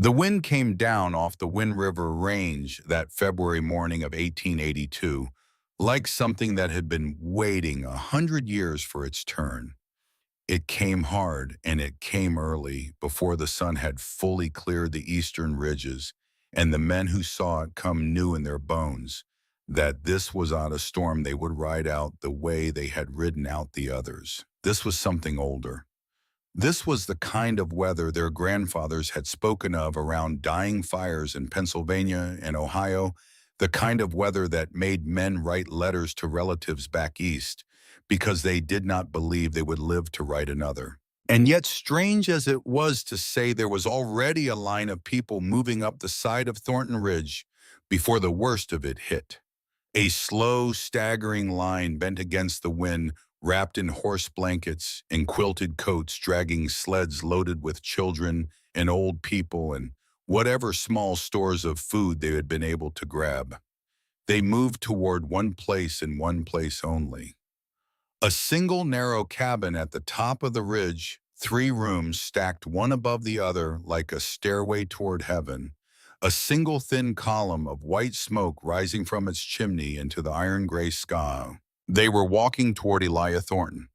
The wind came down off the Wind River Range that February morning of 1882, like something that had been waiting 100 years for its turn. It came hard and it came early before the sun had fully cleared the eastern ridges, and the men who saw it come knew in their bones that this was not a storm they would ride out the way they had ridden out the others. This was something older. This was the kind of weather their grandfathers had spoken of around dying fires in Pennsylvania and Ohio, the kind of weather that made men write letters to relatives back east because they did not believe they would live to write another. And yet, strange as it was to say, there was already a line of people moving up the side of Thornton Ridge before the worst of it hit. A slow, staggering line bent against the wind, wrapped in horse blankets and quilted coats, dragging sleds loaded with children and old people and whatever small stores of food they had been able to grab. They moved toward one place and one place only. A single narrow cabin at the top of the ridge, 3 rooms stacked one above the other like a stairway toward heaven, a single thin column of white smoke rising from its chimney into the iron-gray sky. They were walking toward Elijah Thornton.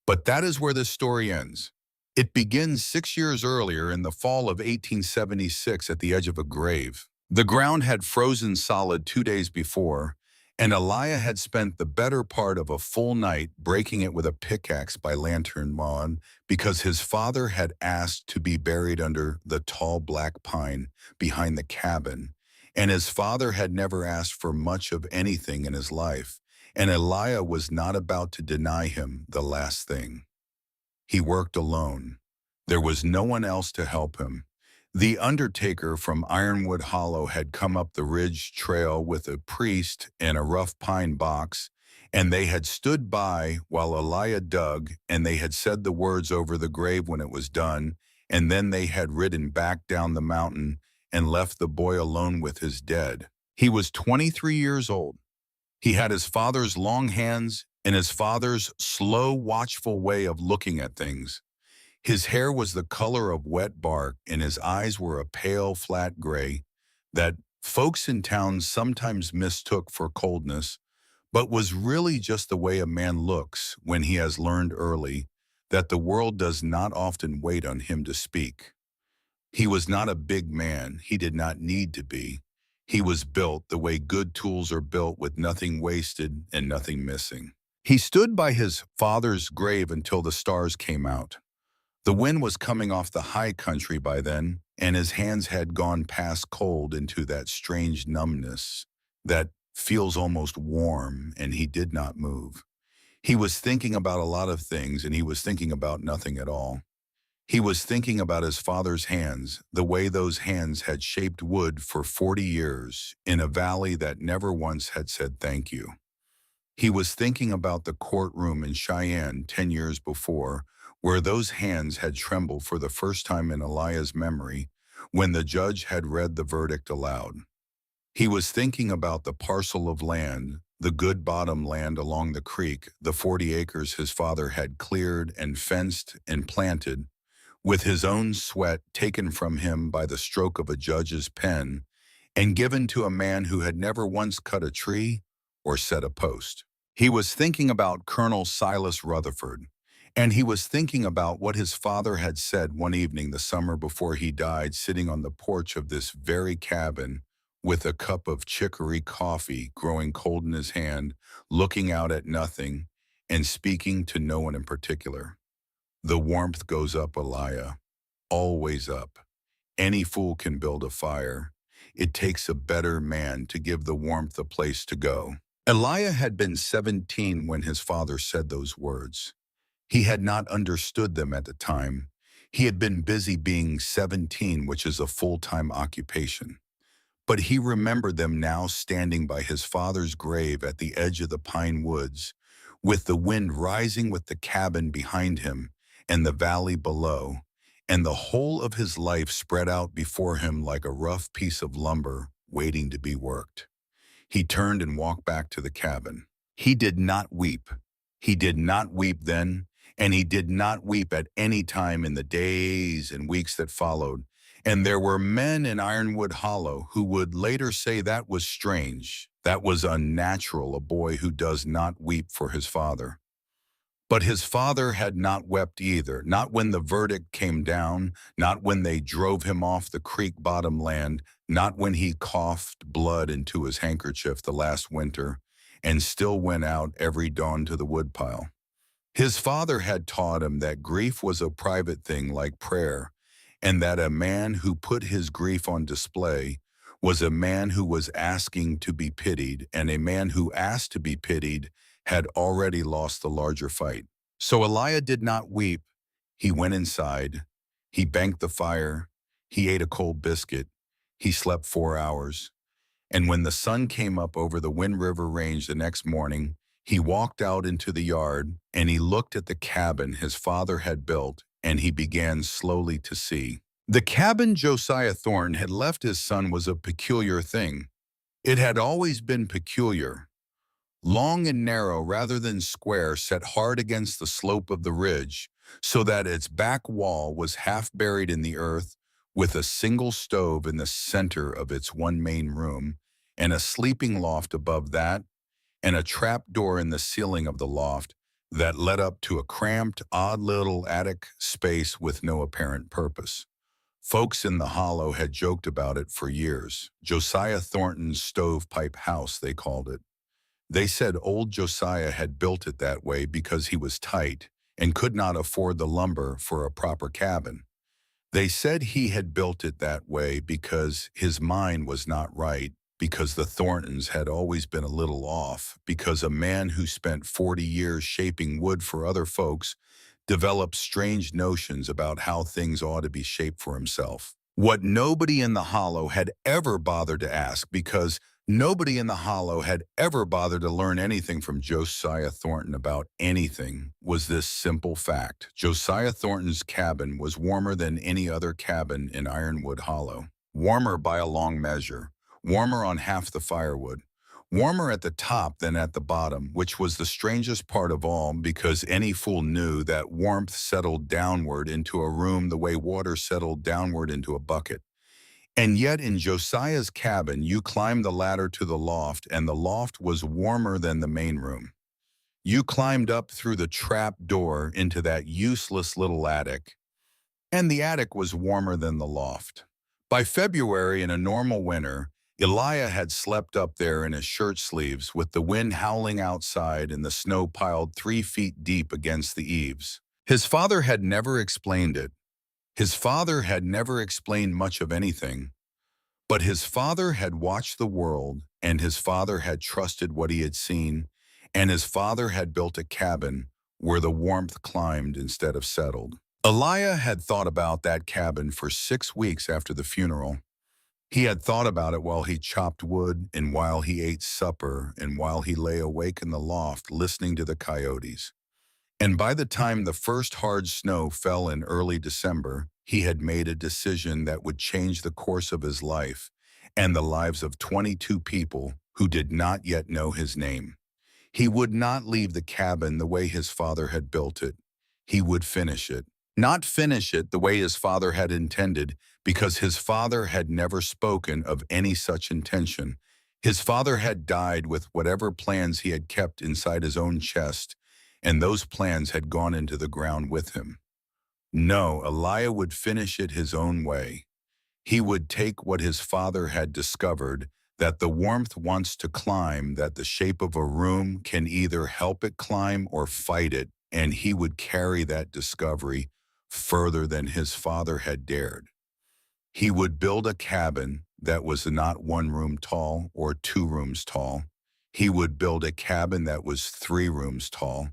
But that is where this story ends. It begins 6 years earlier in the fall of 1876 at the edge of a grave. The ground had frozen solid 2 days before, and Elijah had spent the better part of a full night breaking it with a pickaxe by lantern lawn because his father had asked to be buried under the tall black pine behind the cabin, and his father had never asked for much of anything in his life, and Elijah was not about to deny him the last thing. He worked alone. There was no one else to help him. The undertaker from Ironwood Hollow had come up the ridge trail with a priest and a rough pine box, and they had stood by while Elijah dug, and they had said the words over the grave when it was done, and then they had ridden back down the mountain and left the boy alone with his dead. He was 23 years old. He had his father's long hands and his father's slow, watchful way of looking at things. His hair was the color of wet bark, and his eyes were a pale, flat gray that folks in town sometimes mistook for coldness, but was really just the way a man looks when he has learned early that the world does not often wait on him to speak. He was not a big man. He did not need to be. He was built the way good tools are built, with nothing wasted and nothing missing. He stood by his father's grave until the stars came out. The wind was coming off the high country by then, and his hands had gone past cold into that strange numbness that feels almost warm, and he did not move. He was thinking about a lot of things, and he was thinking about nothing at all. He was thinking about his father's hands, the way those hands had shaped wood for 40 years in a valley that never once had said thank you. He was thinking about the courtroom in Cheyenne 10 years before, where those hands had trembled for the first time in Elijah's memory when the judge had read the verdict aloud. He was thinking about the parcel of land, the good bottom land along the creek, the 40 acres his father had cleared and fenced and planted, with his own sweat taken from him by the stroke of a judge's pen and given to a man who had never once cut a tree or set a post. He was thinking about Colonel Silas Rutherford, and he was thinking about what his father had said one evening the summer before he died, sitting on the porch of this very cabin with a cup of chicory coffee growing cold in his hand, looking out at nothing and speaking to no one in particular. The warmth goes up, Elijah, always up. Any fool can build a fire. It takes a better man to give the warmth a place to go. Elijah had been 17 when his father said those words. He had not understood them at the time. He had been busy being 17, which is a full-time occupation. But he remembered them now, standing by his father's grave at the edge of the pine woods, with the wind rising with the cabin behind him and the valley below, and the whole of his life spread out before him like a rough piece of lumber waiting to be worked. He turned and walked back to the cabin. He did not weep. He did not weep then, and he did not weep at any time in the days and weeks that followed, And there were men in Ironwood Hollow who would later say that was strange, that was unnatural, a boy who does not weep for his father. But his father had not wept either, not when the verdict came down, not when they drove him off the creek bottom land, not when he coughed blood into his handkerchief the last winter, and still went out every dawn to the woodpile. His father had taught him that grief was a private thing like prayer, and that a man who put his grief on display was a man who was asking to be pitied, and a man who asked to be pitied had already lost the larger fight. So Elijah did not weep. He went inside. He banked the fire. He ate a cold biscuit. He slept 4 hours. And when the sun came up over the Wind River Range the next morning, he walked out into the yard and he looked at the cabin his father had built, and he began slowly to see. The cabin Josiah Thornton had left his son was a peculiar thing. It had always been peculiar. Long and narrow rather than square, set hard against the slope of the ridge, so that its back wall was half buried in the earth, with a single stove in the center of its one main room, and a sleeping loft above that, and a trap door in the ceiling of the loft that led up to a cramped, odd little attic space with no apparent purpose. Folks in the hollow had joked about it for years. Josiah Thornton's stovepipe house, they called it. They said old Josiah had built it that way because he was tight and could not afford the lumber for a proper cabin. They said he had built it that way because his mind was not right, because the Thorntons had always been a little off, because a man who spent 40 years shaping wood for other folks developed strange notions about how things ought to be shaped for himself. What nobody in the hollow had ever bothered to ask, because nobody in the hollow had ever bothered to learn anything from Josiah Thornton about anything, was this simple fact. Josiah Thornton's cabin was warmer than any other cabin in Ironwood Hollow. Warmer by a long measure. Warmer on half the firewood. Warmer at the top than at the bottom, which was the strangest part of all, because any fool knew that warmth settled downward into a room the way water settled downward into a bucket. And yet in Josiah's cabin, you climbed the ladder to the loft, and the loft was warmer than the main room. You climbed up through the trap door into that useless little attic, and the attic was warmer than the loft. By February in a normal winter, Elijah had slept up there in his shirt sleeves with the wind howling outside and the snow piled 3 feet deep against the eaves. His father had never explained it. His father had never explained much of anything, but his father had watched the world, and his father had trusted what he had seen, and his father had built a cabin where the warmth climbed instead of settled. Elijah had thought about that cabin for 6 weeks after the funeral. He had thought about it while he chopped wood, and while he ate supper, and while he lay awake in the loft listening to the coyotes. And by the time the first hard snow fell in early December, he had made a decision that would change the course of his life and the lives of 22 people who did not yet know his name. He would not leave the cabin the way his father had built it. He would finish it. Not finish it the way his father had intended, because his father had never spoken of any such intention. His father had died with whatever plans he had kept inside his own chest, and those plans had gone into the ground with him. No, Elijah would finish it his own way. He would take what his father had discovered, that the warmth wants to climb, that the shape of a room can either help it climb or fight it, and he would carry that discovery further than his father had dared. He would build a cabin that was not 1 room tall or 2 rooms tall. He would build a cabin that was 3 rooms tall.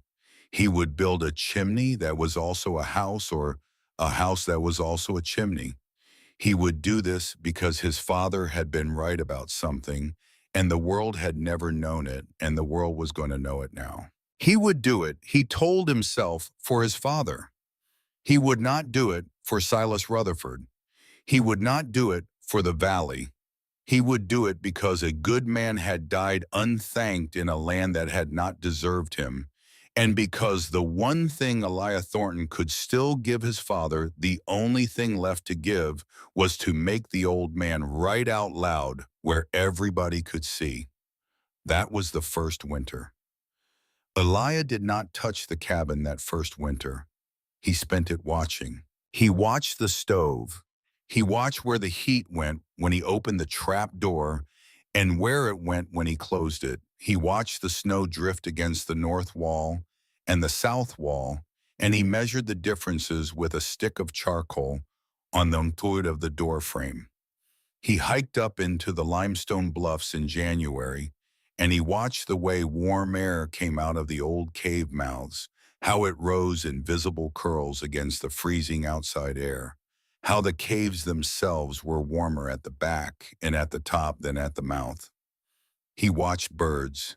He would build a chimney that was also a house, or a house that was also a chimney. He would do this because his father had been right about something, and the world had never known it, and the world was going to know it now. He would do it, he told himself, for his father. He would not do it for Silas Rutherford. He would not do it for the valley. He would do it because a good man had died unthanked in a land that had not deserved him, And because the one thing Elijah Thornton could still give his father, the only thing left to give, was to make the old man write out loud where everybody could see. That was the first winter. Elijah did not touch the cabin that first winter. He spent it watching. He watched the stove. He watched where the heat went when he opened the trap door and where it went when he closed it. He watched the snow drift against the north wall and the south wall, and he measured the differences with a stick of charcoal on the inside of the door frame. He hiked up into the limestone bluffs in January, and he watched the way warm air came out of the old cave mouths, how it rose in visible curls against the freezing outside air, how the caves themselves were warmer at the back and at the top than at the mouth. He watched birds.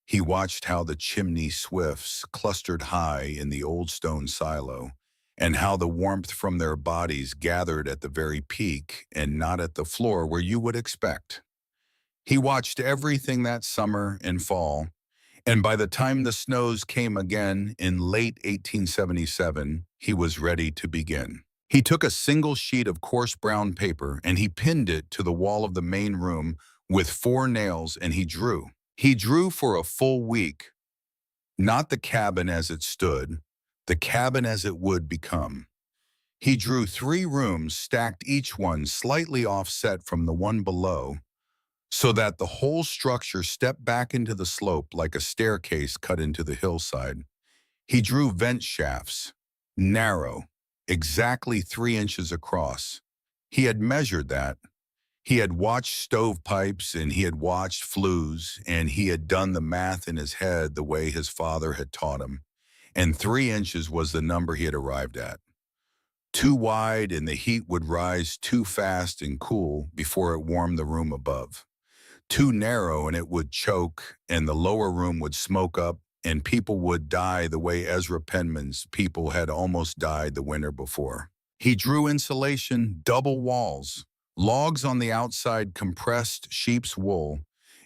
He watched how the chimney swifts clustered high in the old stone silo, and how the warmth from their bodies gathered at the very peak and not at the floor where you would expect. He watched everything that summer and fall, and by the time the snows came again in late 1877, he was ready to begin. He took a single sheet of coarse brown paper and he pinned it to the wall of the main room with 4 nails, and he drew. He drew for a full week, not the cabin as it stood, the cabin as it would become. He drew 3 rooms stacked, each one slightly offset from the one below, so that the whole structure stepped back into the slope like a staircase cut into the hillside. He drew vent shafts, narrow, exactly 3 inches across. He had measured that. He had watched stovepipes and he had watched flues, and he had done the math in his head the way his father had taught him. And 3 inches was the number he had arrived at. Too wide, and the heat would rise too fast and cool before it warmed the room above. Too narrow, and it would choke, and the lower room would smoke up, and people would die the way Ezra Penman's people had almost died the winter before. He drew insulation, double walls, logs on the outside, compressed sheep's wool,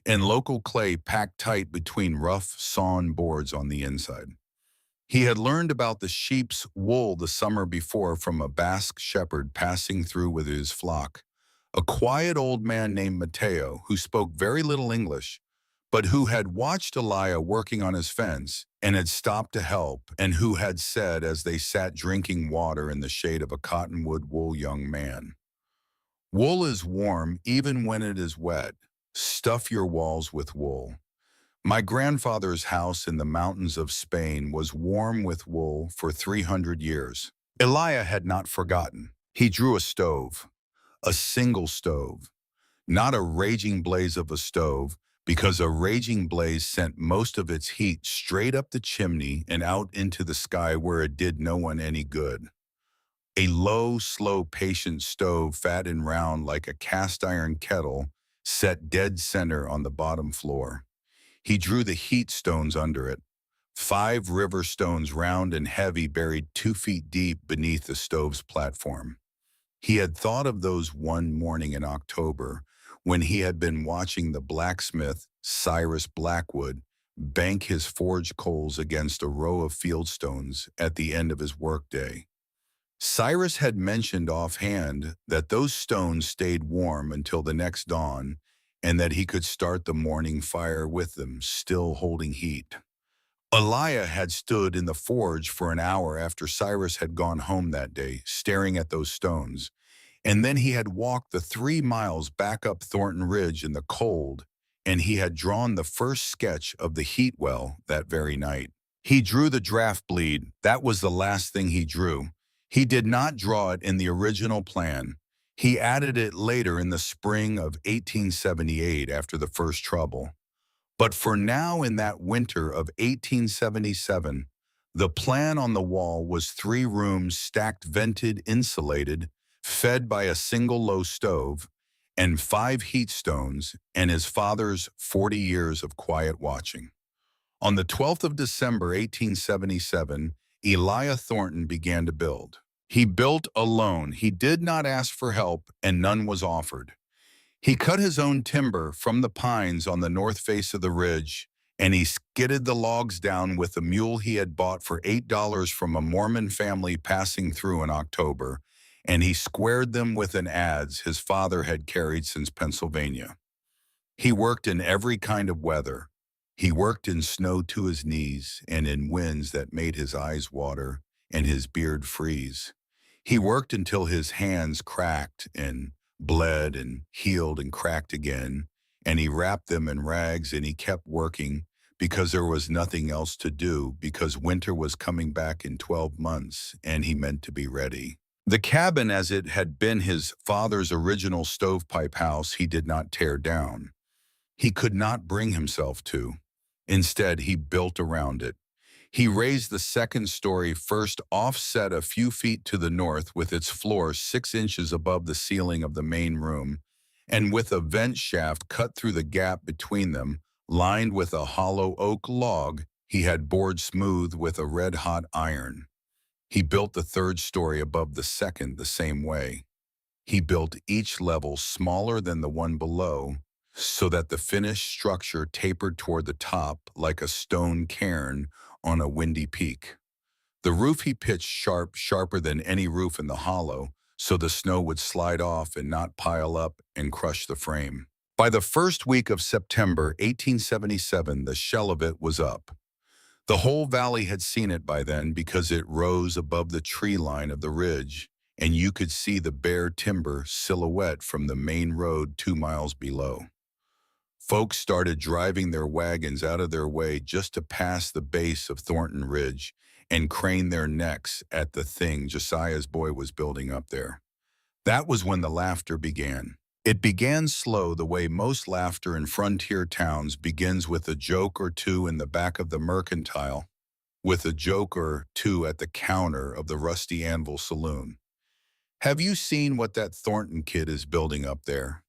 and local clay packed tight between rough sawn boards on the inside. He had learned about the sheep's wool the summer before from a Basque shepherd passing through with his flock, a quiet old man named Mateo who spoke very little English, but who had watched Elijah working on his fence and had stopped to help, and who had said as they sat drinking water in the shade of a cottonwood wool young man, "Wool is warm even when it is wet. Stuff your walls with wool." My grandfather's house in the mountains of Spain was warm with wool for 300 years. Elijah had not forgotten. He drew a stove, a single stove, not a raging blaze of a stove, because a raging blaze sent most of its heat straight up the chimney and out into the sky where it did no one any good. A low, slow, patient stove, fat and round like a cast iron kettle, set dead center on the bottom floor. He drew the heat stones under it, 5 river stones round and heavy buried 2 feet deep beneath the stove's platform. He had thought of those one morning in October when he had been watching the blacksmith, Cyrus Blackwood, bank his forge coals against a row of field stones at the end of his workday. Cyrus had mentioned offhand that those stones stayed warm until the next dawn, and that he could start the morning fire with them still holding heat. Elijah had stood in the forge for an hour after Cyrus had gone home that day, staring at those stones, and then he had walked the 3 miles back up Thornton Ridge in the cold, and he had drawn the first sketch of the heat well that very night. He drew the draft bleed. That was the last thing he drew. He did not draw it in the original plan. He added it later in the spring of 1878 after the first trouble. But for now, in that winter of 1877, the plan on the wall was 3 rooms stacked, vented, insulated, fed by a single low stove, and 5 heat stones, and his father's 40 years of quiet watching. On the 12th of December, 1877, Elijah Thornton began to build. He built alone. He did not ask for help, and none was offered. He cut his own timber from the pines on the north face of the ridge, and he skidded the logs down with a mule he had bought for $8 from a Mormon family passing through in October, and he squared them with an adze his father had carried since Pennsylvania. He worked in every kind of weather. He worked in snow to his knees and in winds that made his eyes water and his beard freeze. He worked until his hands cracked and bled and healed and cracked again, and he wrapped them in rags and he kept working because there was nothing else to do, because winter was coming back in 12 months and he meant to be ready. The cabin, as it had been his father's original stovepipe house, he did not tear down. He could not bring himself to. Instead, he built around it. He raised the second story first, offset a few feet to the north with its floor 6 inches above the ceiling of the main room, and with a vent shaft cut through the gap between them, lined with a hollow oak log he had bored smooth with a red-hot iron. He built the third story above the second the same way. He built each level smaller than the one below, so that the finished structure tapered toward the top like a stone cairn on a windy peak. The roof he pitched sharper than any roof in the hollow, so the snow would slide off and not pile up and crush the frame. By the first week of September 1877, the shell of it was up. The whole valley had seen it by then because it rose above the tree line of the ridge, and you could see the bare timber silhouette from the main road 2 miles below. Folks started driving their wagons out of their way just to pass the base of Thornton Ridge and crane their necks at the thing Josiah's boy was building up there. That was when the laughter began. It began slow, the way most laughter in frontier towns begins, with a joke or two in the back of the mercantile, with a joke or two at the counter of the Rusty Anvil Saloon. Have you seen what that Thornton kid is building up there?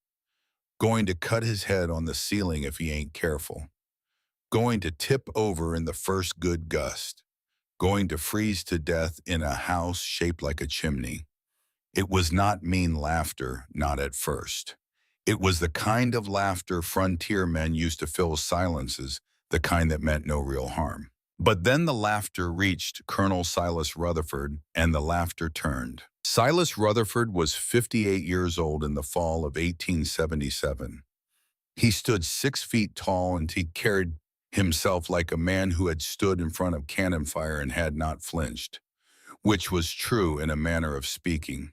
Going to cut his head on the ceiling if he ain't careful. Going to tip over in the first good gust. Going to freeze to death in a house shaped like a chimney. It was not mean laughter, not at first. It was the kind of laughter frontier men used to fill silences, the kind that meant no real harm. But then the laughter reached Colonel Silas Rutherford, and the laughter turned. Silas Rutherford was 58 years old in the fall of 1877. He stood 6 feet tall, and he carried himself like a man who had stood in front of cannon fire and had not flinched, which was true in a manner of speaking.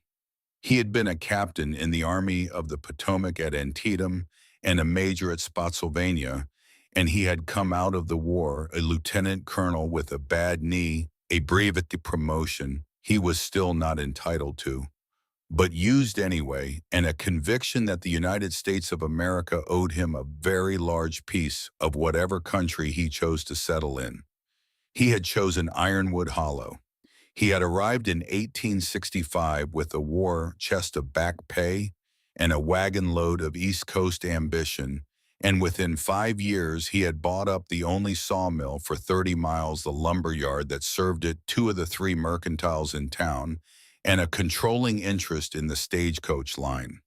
He had been a captain in the Army of the Potomac at Antietam and a major at Spotsylvania, and he had come out of the war a lieutenant colonel with a bad knee, a brevet promotion he was still not entitled to, but used anyway, and a conviction that the United States of America owed him a very large piece of whatever country he chose to settle in. He had chosen Ironwood Hollow. He had arrived in 1865 with a war chest of back pay and a wagon load of East Coast ambition, and within 5 years he had bought up the only sawmill for 30 miles, the lumber yard that served it, 2 of the 3 mercantiles in town, and a controlling interest in the stagecoach line.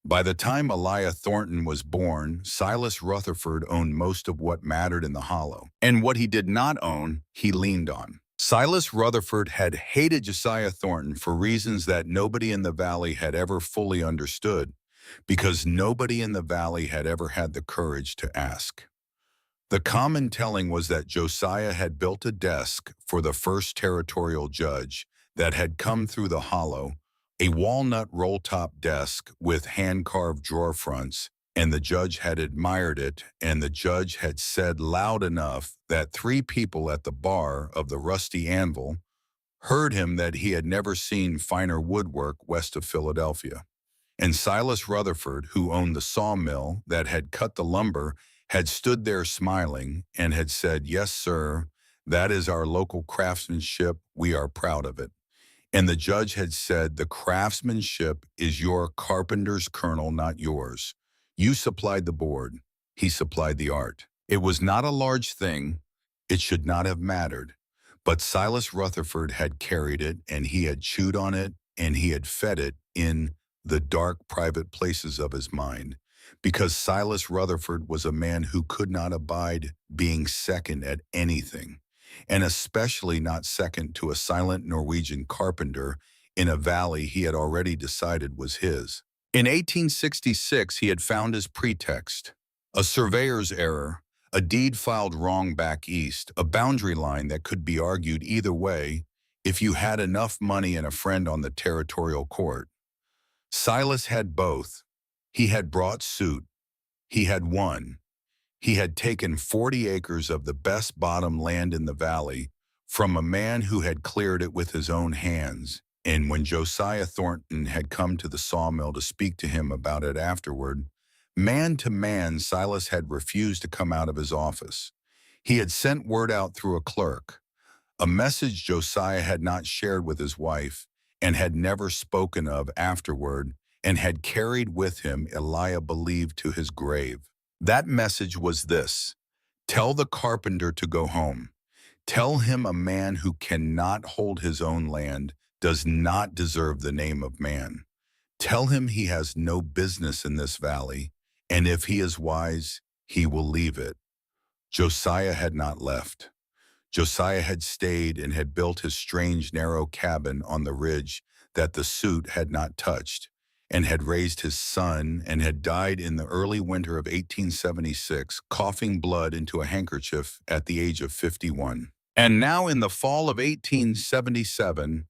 By the time Eliah Thornton was born, Silas Rutherford owned most of what mattered in the hollow, and what he did not own, he leaned on. Silas Rutherford had hated Josiah Thornton for reasons that nobody in the valley had ever fully understood, because nobody in the valley had ever had the courage to ask. The common telling was that Josiah had built a desk for the first territorial judge that had come through the hollow, a walnut roll-top desk with hand-carved drawer fronts, and the judge had admired it, and the judge had said loud enough that 3 people at the bar of the Rusty Anvil heard him that he had never seen finer woodwork west of Philadelphia. And Silas Rutherford, who owned the sawmill that had cut the lumber, had stood there smiling and had said, "Yes, sir, that is our local craftsmanship. We are proud of it." And the judge had said, "The craftsmanship is your carpenter's, colonel, not yours. You supplied the board. He supplied the art." It was not a large thing. It should not have mattered. But Silas Rutherford had carried it, and he had chewed on it, and he had fed it in the dark private places of his mind. because Silas Rutherford was a man who could not abide being second at anything, and especially not second to a silent Norwegian carpenter in a valley he had already decided was his. In 1866, he had found his pretext: a surveyor's error, a deed filed wrong back east, a boundary line that could be argued either way if you had enough money and a friend on the territorial court. Silas had both. He had brought suit. He had won. He had taken 40 acres of the best bottom land in the valley from a man who had cleared it with his own hands. And when Josiah Thornton had come to the sawmill to speak to him about it afterward, man to man, Silas had refused to come out of his office. He had sent word out through a clerk, a message Josiah had not shared with his wife and had never spoken of afterward, and had carried with him Eliah believed to his grave. That message was this: tell the carpenter to go home. Tell him a man who cannot hold his own land does not deserve the name of man. Tell him he has no business in this valley, and if he is wise, he will leave it. Josiah had not left. Josiah had stayed and had built his strange narrow cabin on the ridge that the suit had not touched, and had raised his son, and had died in the early winter of 1876, coughing blood into a handkerchief at the age of 51. And now in the fall of 1877,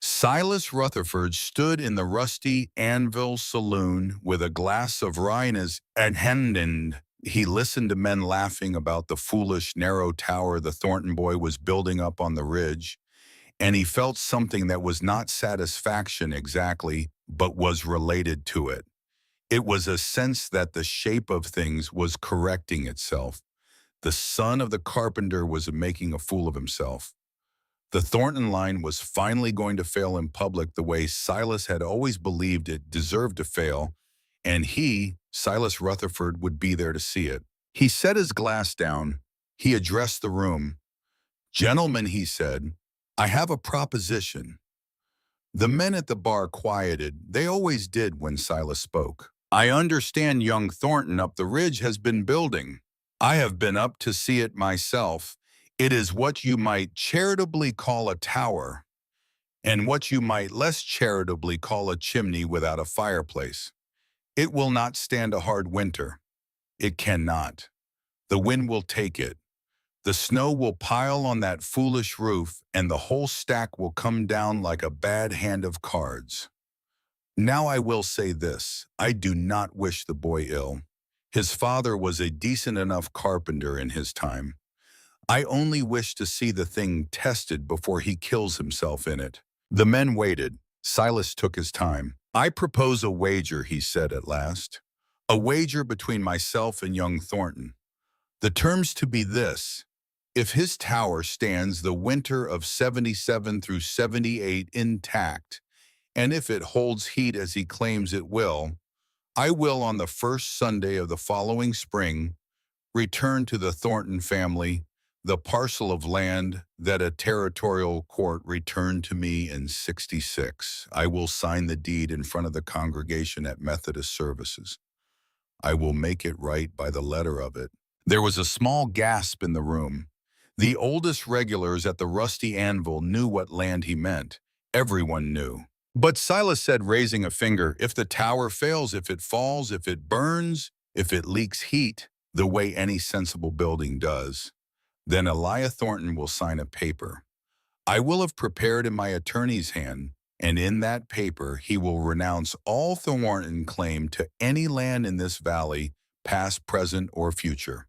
Silas Rutherford stood in the rusty Anvil saloon with a glass of rye in his hand, and he listened to men laughing about the foolish narrow tower the Thornton boy was building up on the ridge, and he felt something that was not satisfaction exactly, but was related to it. It was a sense that the shape of things was correcting itself. The son of the carpenter was making a fool of himself. The Thornton line was finally going to fail in public the way Silas had always believed it deserved to fail, and he, Silas Rutherford, would be there to see it. He set his glass down. He addressed the room. "Gentlemen," he said, "I have a proposition." The men at the bar quieted. They always did when Silas spoke. "I understand young Thornton up the ridge has been building. I have been up to see it myself. It is what you might charitably call a tower, and what you might less charitably call a chimney without a fireplace. It will not stand a hard winter. It cannot. The wind will take it. The snow will pile on that foolish roof, and the whole stack will come down like a bad hand of cards. Now I will say this: I do not wish the boy ill. His father was a decent enough carpenter in his time. I only wish to see the thing tested before he kills himself in it." The men waited. Silas took his time. "I propose a wager," he said at last. "A wager between myself and young Thornton. The terms to be this: if his tower stands the winter of 77 through 78 intact, and if it holds heat as he claims it will, I will, on the first Sunday of the following spring, return to the Thornton family the parcel of land that a territorial court returned to me in '66. I will sign the deed in front of the congregation at Methodist services. I will make it right by the letter of it." There was a small gasp in the room. The oldest regulars at the rusty Anvil knew what land he meant. Everyone knew. But Silas said, raising a finger, "If the tower fails, if it falls, if it burns, if it leaks heat, the way any sensible building does, then Eliah Thornton will sign a paper. I will have prepared in my attorney's hand, and in that paper he will renounce all Thornton claim to any land in this valley, past, present, or future.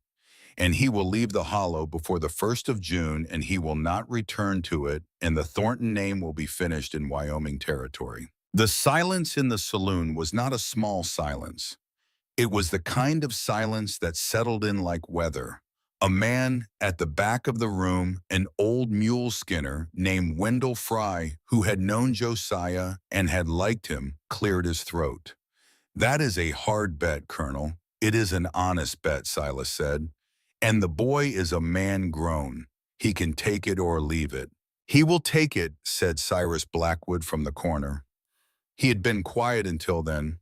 And he will leave the hollow before the 1st of June, and he will not return to it, and the Thornton name will be finished in Wyoming territory." The silence in the saloon was not a small silence. It was the kind of silence that settled in like weather. A man at the back of the room, an old mule skinner named Wendell Fry, who had known Josiah and had liked him, cleared his throat. "That is a hard bet, Colonel." "It is an honest bet," Silas said. "And the boy is a man grown. He can take it or leave it." "He will take it," said Cyrus Blackwood from the corner. He had been quiet until then.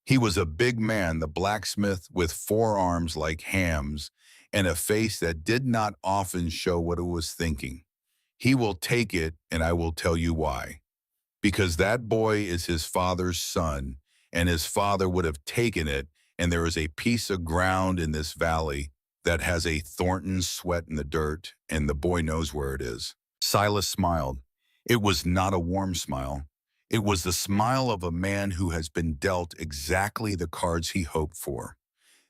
He was a big man, the blacksmith, with forearms like hams and a face that did not often show what it was thinking. He will take it, and I will tell you why. Because that boy is his father's son, and his father would have taken it, and there is a piece of ground in this valley that has a Thornton sweat in the dirt, and the boy knows where it is. Silas smiled. It was not a warm smile. It was the smile of a man who has been dealt exactly the cards he hoped for.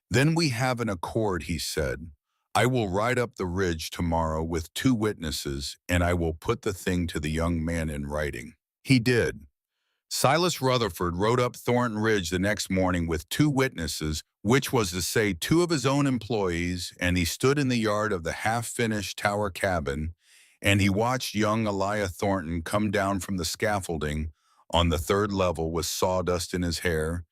Then we have an accord, he said. I will ride up the ridge tomorrow with 2 witnesses, and I will put the thing to the young man in writing. He did. Silas Rutherford rode up Thornton Ridge the next morning with 2 witnesses, which was to say 2 of his own employees, and he stood in the yard of the half-finished tower cabin, and he watched young Eliah Thornton come down from the scaffolding on the 3rd level with sawdust in his hair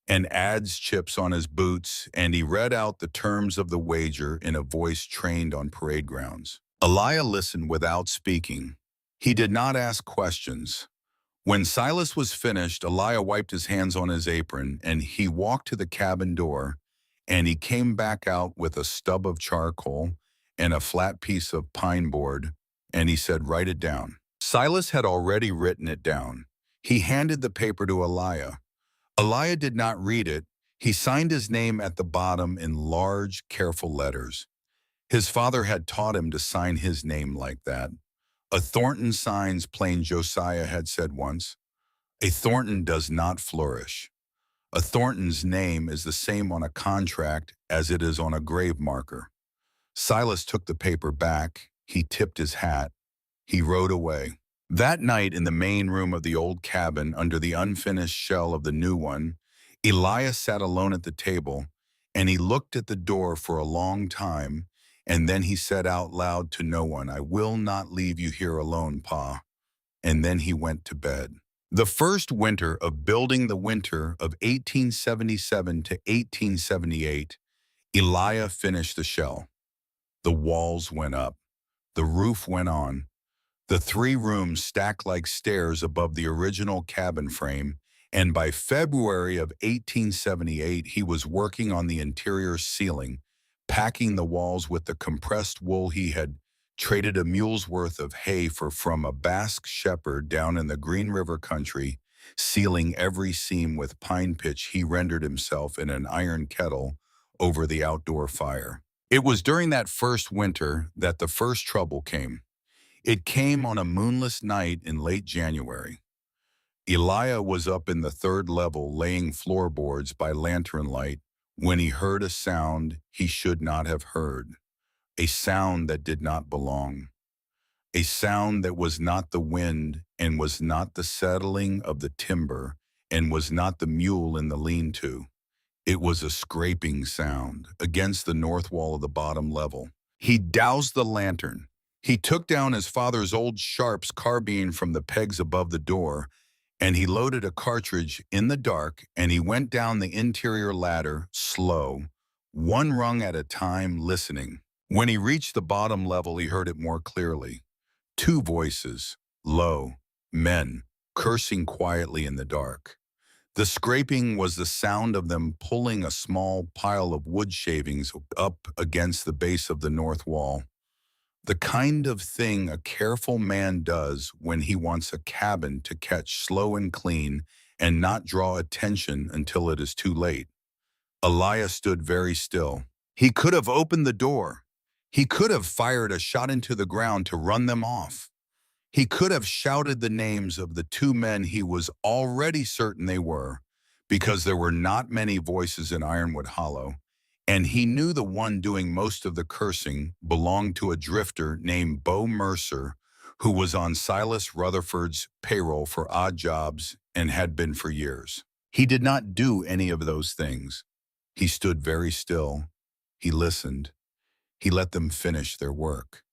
and adze chips on his boots, and he read out the terms of the wager in a voice trained on parade grounds. Eliah listened without speaking. He did not ask questions. When Silas was finished, Eliah wiped his hands on his apron, and he walked to the cabin door, and he came back out with a stub of charcoal and a flat piece of pine board, and he said, "Write it down." Silas had already written it down. He handed the paper to Eliah. Eliah did not read it. He signed his name at the bottom in large, careful letters. His father had taught him to sign his name like that. A Thornton signs plain, Josiah had said once. A Thornton does not flourish. A Thornton's name is the same on a contract as it is on a grave marker. Silas took the paper back. He tipped his hat. He rode away. That night in the main room of the old cabin under the unfinished shell of the new one, Elias sat alone at the table, and he looked at the door for a long time, and then he said out loud to no one, "I will not leave you here alone, Pa." And then he went to bed. The first winter of building, the winter of 1877 to 1878, Eliah finished the shell. The walls went up. The roof went on. The 3 rooms stacked like stairs above the original cabin frame, and by February of 1878, he was working on the interior ceiling, packing the walls with the compressed wool he had traded a mule's worth of hay for from a Basque shepherd down in the Green River country, sealing every seam with pine pitch he rendered himself in an iron kettle over the outdoor fire. It was during that first winter that the first trouble came. It came on a moonless night in late January. Eliah was up in the 3rd level laying floorboards by lantern light when he heard a sound he should not have heard, a sound that did not belong, a sound that was not the wind and was not the settling of the timber and was not the mule in the lean-to. It was a scraping sound against the north wall of the bottom level. He doused the lantern. He took down his father's old Sharps carbine from the pegs above the door, and he loaded a cartridge in the dark, and he went down the interior ladder, slow, 1 rung at a time, listening. When he reached the bottom level, he heard it more clearly. 2 voices, low, men, cursing quietly in the dark. The scraping was the sound of them pulling a small pile of wood shavings up against the base of the north wall. The kind of thing a careful man does when he wants a cabin to catch slow and clean and not draw attention until it is too late. Elias stood very still. He could have opened the door. He could have fired a shot into the ground to run them off. He could have shouted the names of the 2 men he was already certain they were, because there were not many voices in Ironwood Hollow, and he knew the one doing most of the cursing belonged to a drifter named Bo Mercer, who was on Silas Rutherford's payroll for odd jobs and had been for years. He did not do any of those things. He stood very still. He listened. He let them finish their work.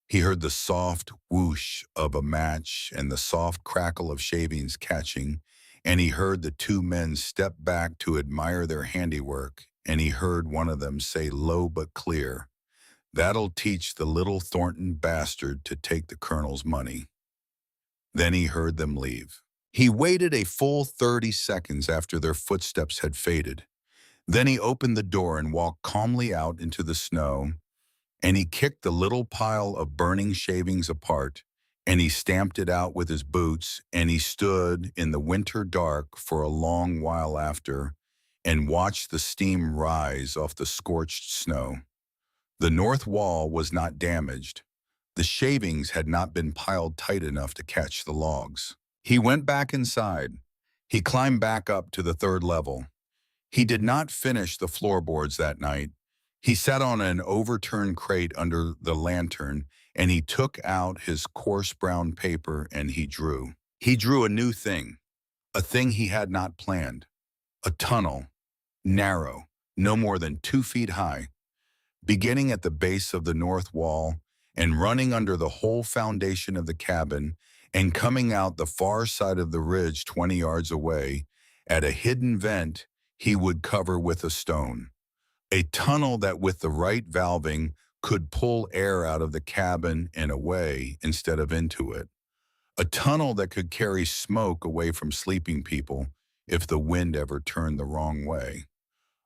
He heard the soft whoosh of a match and the soft crackle of shavings catching, and he heard the 2 men step back to admire their handiwork, and he heard one of them say low but clear, "That'll teach the little Thornton bastard to take the colonel's money." Then he heard them leave. He waited a full 30 seconds after their footsteps had faded. Then he opened the door and walked calmly out into the snow, and he kicked the little pile of burning shavings apart, and he stamped it out with his boots, and he stood in the winter dark for a long while after and watched the steam rise off the scorched snow. The north wall was not damaged. The shavings had not been piled tight enough to catch the logs. He went back inside. He climbed back up to the third level. He did not finish the floorboards that night. He sat on an overturned crate under the lantern, and he took out his coarse brown paper and he drew. He drew a new thing, a thing he had not planned. A tunnel, narrow, no more than 2 feet high, beginning at the base of the north wall and running under the whole foundation of the cabin and coming out the far side of the ridge 20 yards away at a hidden vent he would cover with a stone. A tunnel that with the right valving could pull air out of the cabin and away instead of into it. A tunnel that could carry smoke away from sleeping people if the wind ever turned the wrong way.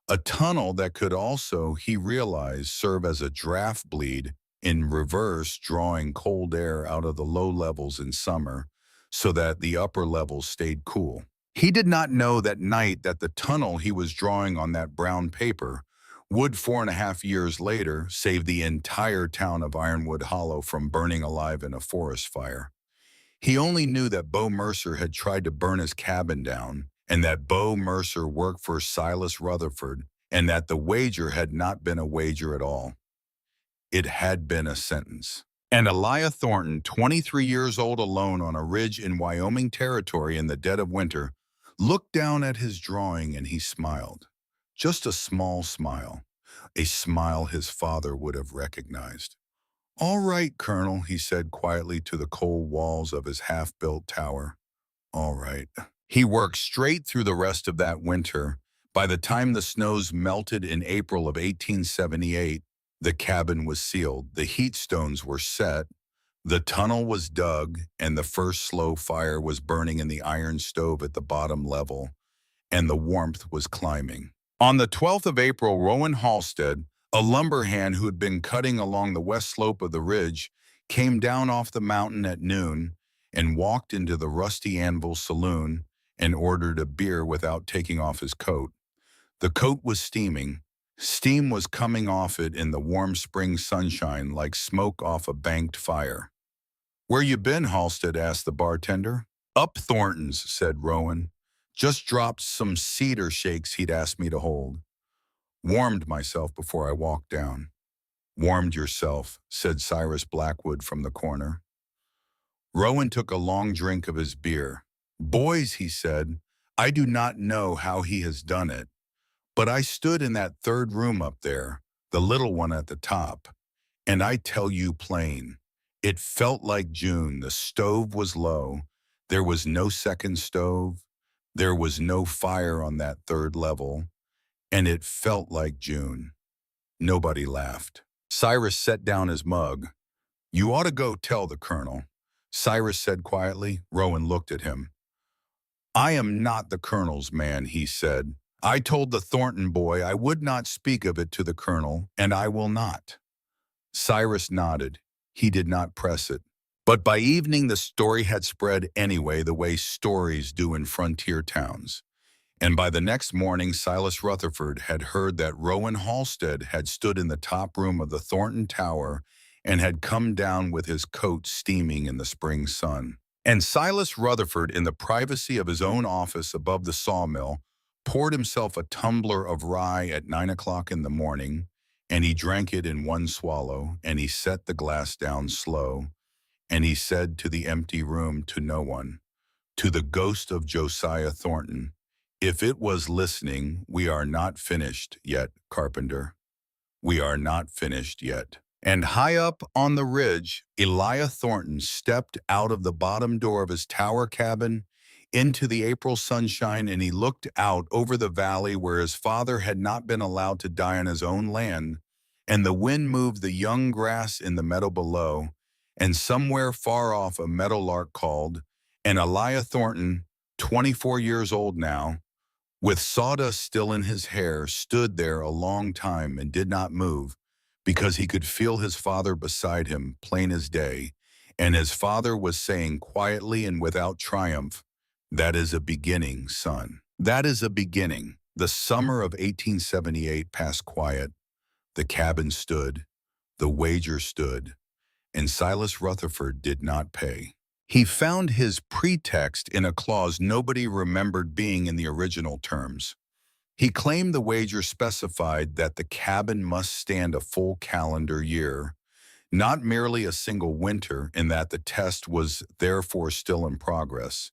A tunnel that could also, he realized, serve as a draft bleed in reverse, drawing cold air out of the low levels in summer so that the upper levels stayed cool. He did not know that night that the tunnel he was drawing on that brown paper would 4.5 years later save the entire town of Ironwood Hollow from burning alive in a forest fire. He only knew that Bo Mercer had tried to burn his cabin down, and that Bo Mercer worked for Silas Rutherford, and that the wager had not been a wager at all. It had been a sentence. And Elijah Thornton, 23 years old alone on a ridge in Wyoming territory in the dead of winter, looked down at his drawing and he smiled. Just a small smile, a smile his father would have recognized. "All right, Colonel," he said quietly to the cold walls of his half-built tower. "All right." He worked straight through the rest of that winter. By the time the snows melted in April of 1878, the cabin was sealed, the heat stones were set, the tunnel was dug, and the first slow fire was burning in the iron stove at the bottom level, and the warmth was climbing. On the 12th of April, Rowan Halstead, a lumber hand who had been cutting along the west slope of the ridge, came down off the mountain at noon and walked into the Rusty Anvil saloon and ordered a beer without taking off his coat. The coat was steaming. Steam was coming off it in the warm spring sunshine like smoke off a banked fire. "Where you been?" Halstead asked the bartender. "Up Thornton's," said Rowan. "Just dropped some cedar shakes he'd asked me to hold. Warmed myself before I walked down." "Warmed yourself," said Cyrus Blackwood from the corner. Rowan took a long drink of his beer. "Boys," he said, "I do not know how he has done it, but I stood in that third room up there, the little one at the top, and I tell you plain, it felt like June. The stove was low. There was no second stove. There was no fire on that third level, and it felt like June." Nobody laughed. Cyrus set down his mug. "You ought to go tell the colonel," Cyrus said quietly. Rowan looked at him. "I am not the colonel's man," he said. "I told the Thornton boy I would not speak of it to the colonel, and I will not." Cyrus nodded. He did not press it. But by evening the story had spread anyway, the way stories do in frontier towns. And by the next morning Silas Rutherford had heard that Rowan Halstead had stood in the top room of the Thornton Tower and had come down with his coat steaming in the spring sun. And Silas Rutherford, in the privacy of his own office above the sawmill, poured himself a tumbler of rye at 9 o'clock in the morning, and he drank it in one swallow, and he set the glass down slow, and he said to the empty room, to no one, to the ghost of Josiah Thornton, "If it was listening, we are not finished yet, Carpenter. We are not finished yet." And high up on the ridge, Elijah Thornton stepped out of the bottom door of his tower cabin into the April sunshine, and he looked out over the valley where his father had not been allowed to die on his own land, and the wind moved the young grass in the meadow below, and somewhere far off a meadowlark called, and Elijah Thornton 24 years old now, with sawdust still in his hair, stood there a long time and did not move, because he could feel his father beside him, plain as day, and his father was saying quietly and without triumph, "That is a beginning, son. That is a beginning." The summer of 1878 passed quiet. The cabin stood, the wager stood, and Silas Rutherford did not pay. He found his pretext in a clause nobody remembered being in the original terms. He claimed the wager specified that the cabin must stand a full calendar year, not merely a single winter, in that the test was therefore still in progress,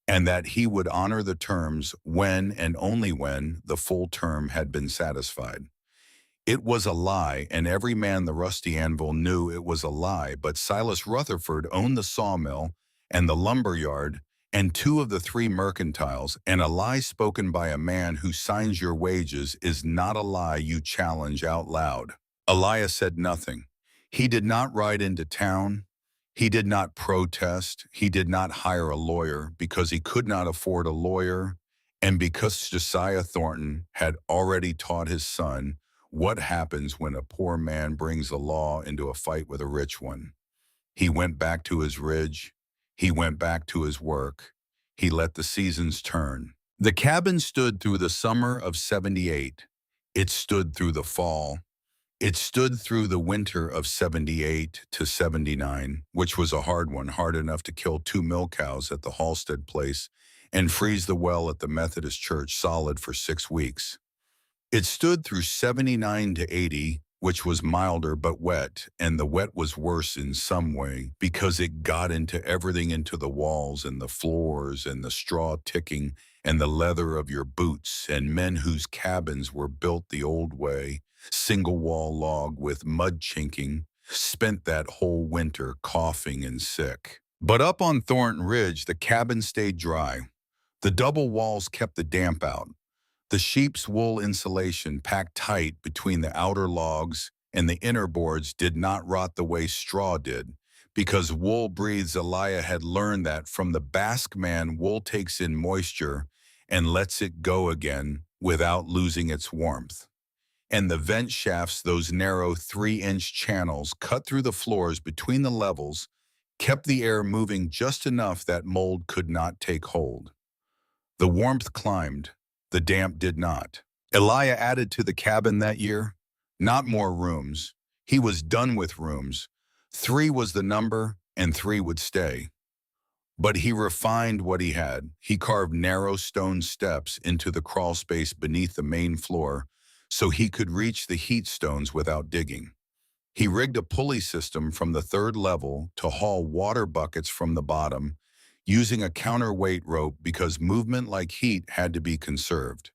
and that he would honor the terms when and only when the full term had been satisfied. It was a lie, and every man the rusty anvil knew it was a lie, but Silas Rutherford owned the sawmill and the lumber yard and two of the three mercantiles, and a lie spoken by a man who signs your wages is not a lie you challenge out loud. Elias said nothing. He did not ride into town. He did not protest. He did not hire a lawyer because he could not afford a lawyer, and because Josiah Thornton had already taught his son what happens when a poor man brings the law into a fight with a rich one. He went back to his ridge. He went back to his work. He let the seasons turn. The cabin stood through the summer of '78. It stood through the fall. It stood through the winter of '78 to '79, which was a hard one, hard enough to kill 2 milk cows at the Halstead place and freeze the well at the Methodist church solid for 6 weeks. It stood through '79 to '80, which was milder but wet, and the wet was worse in some way because it got into everything, into the walls and the floors and the straw ticking and the leather of your boots, and men whose cabins were built the old way, single-wall log with mud chinking, spent that whole winter coughing and sick. But up on Thornton Ridge, the cabin stayed dry. The double walls kept the damp out. The sheep's wool insulation packed tight between the outer logs and the inner boards did not rot the way straw did, because wool breathes. Eliah had learned that from the Basque man, wool takes in moisture and lets it go again without losing its warmth. And the vent shafts, those narrow 3-inch channels cut through the floors between the levels, kept the air moving just enough that mold could not take hold. The warmth climbed. The damp did not. Eliah added to the cabin that year. Not more rooms. He was done with rooms. 3 was the number, and 3 would stay. But he refined what he had. He carved narrow stone steps into the crawl space beneath the main floor so he could reach the heat stones without digging. He rigged a pulley system from the 3rd level to haul water buckets from the bottom, using a counterweight rope because movement like heat had to be conserved.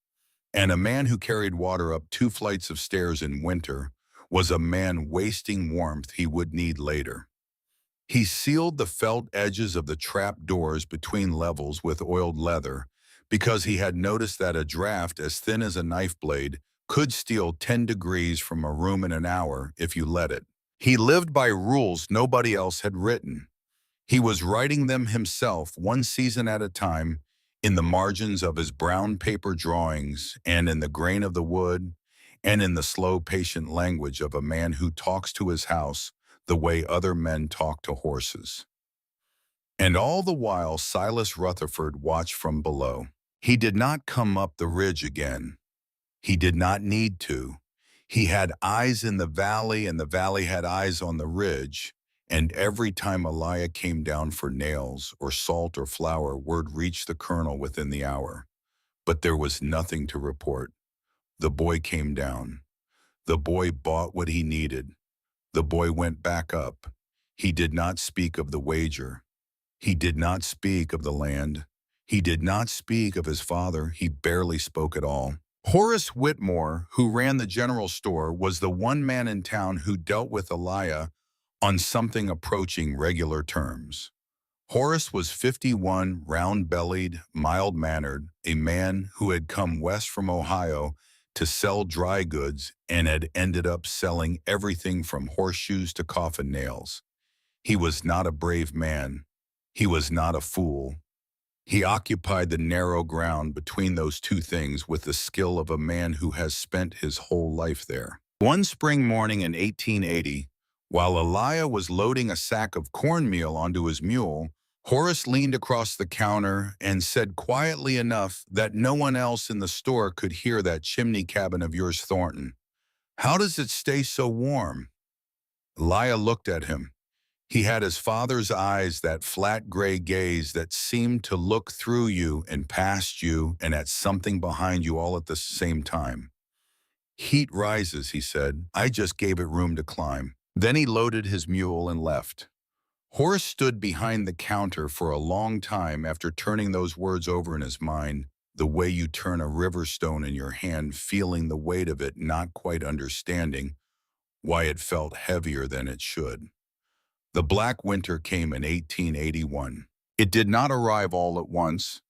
And a man who carried water up 2 flights of stairs in winter was a man wasting warmth he would need later. He sealed the felt edges of the trap doors between levels with oiled leather because he had noticed that a draft as thin as a knife blade could steal 10 degrees from a room in an hour if you let it. He lived by rules nobody else had written. He was writing them himself, one season at a time, in the margins of his brown paper drawings, and in the grain of the wood, and in the slow, patient language of a man who talks to his house the way other men talk to horses. And all the while Silas Rutherford watched from below. He did not come up the ridge again. He did not need to. He had eyes in the valley, and the valley had eyes on the ridge. And every time Eliah came down for nails or salt or flour, word reached the colonel within the hour. But there was nothing to report. The boy came down. The boy bought what he needed. The boy went back up. He did not speak of the wager. He did not speak of the land. He did not speak of his father. He barely spoke at all. Horace Whitmore, who ran the general store, was the one man in town who dealt with Eliah on something approaching regular terms. Horace was 51, round-bellied, mild-mannered, a man who had come west from Ohio to sell dry goods and had ended up selling everything from horseshoes to coffin nails. He was not a brave man. He was not a fool. He occupied the narrow ground between those two things with the skill of a man who has spent his whole life there. One spring morning in 1880, while Elia was loading a sack of cornmeal onto his mule, Horace leaned across the counter and said quietly enough that no one else in the store could hear, "That chimney cabin of yours, Thornton. How does it stay so warm?" Elia looked at him. He had his father's eyes, that flat gray gaze that seemed to look through you and past you and at something behind you all at the same time. "Heat rises," he said. "I just gave it room to climb." Then he loaded his mule and left. Horace stood behind the counter for a long time after turning those words over in his mind, the way you turn a river stone in your hand, feeling the weight of it, not quite understanding why it felt heavier than it should. The black winter came in 1881. It did not arrive all at once.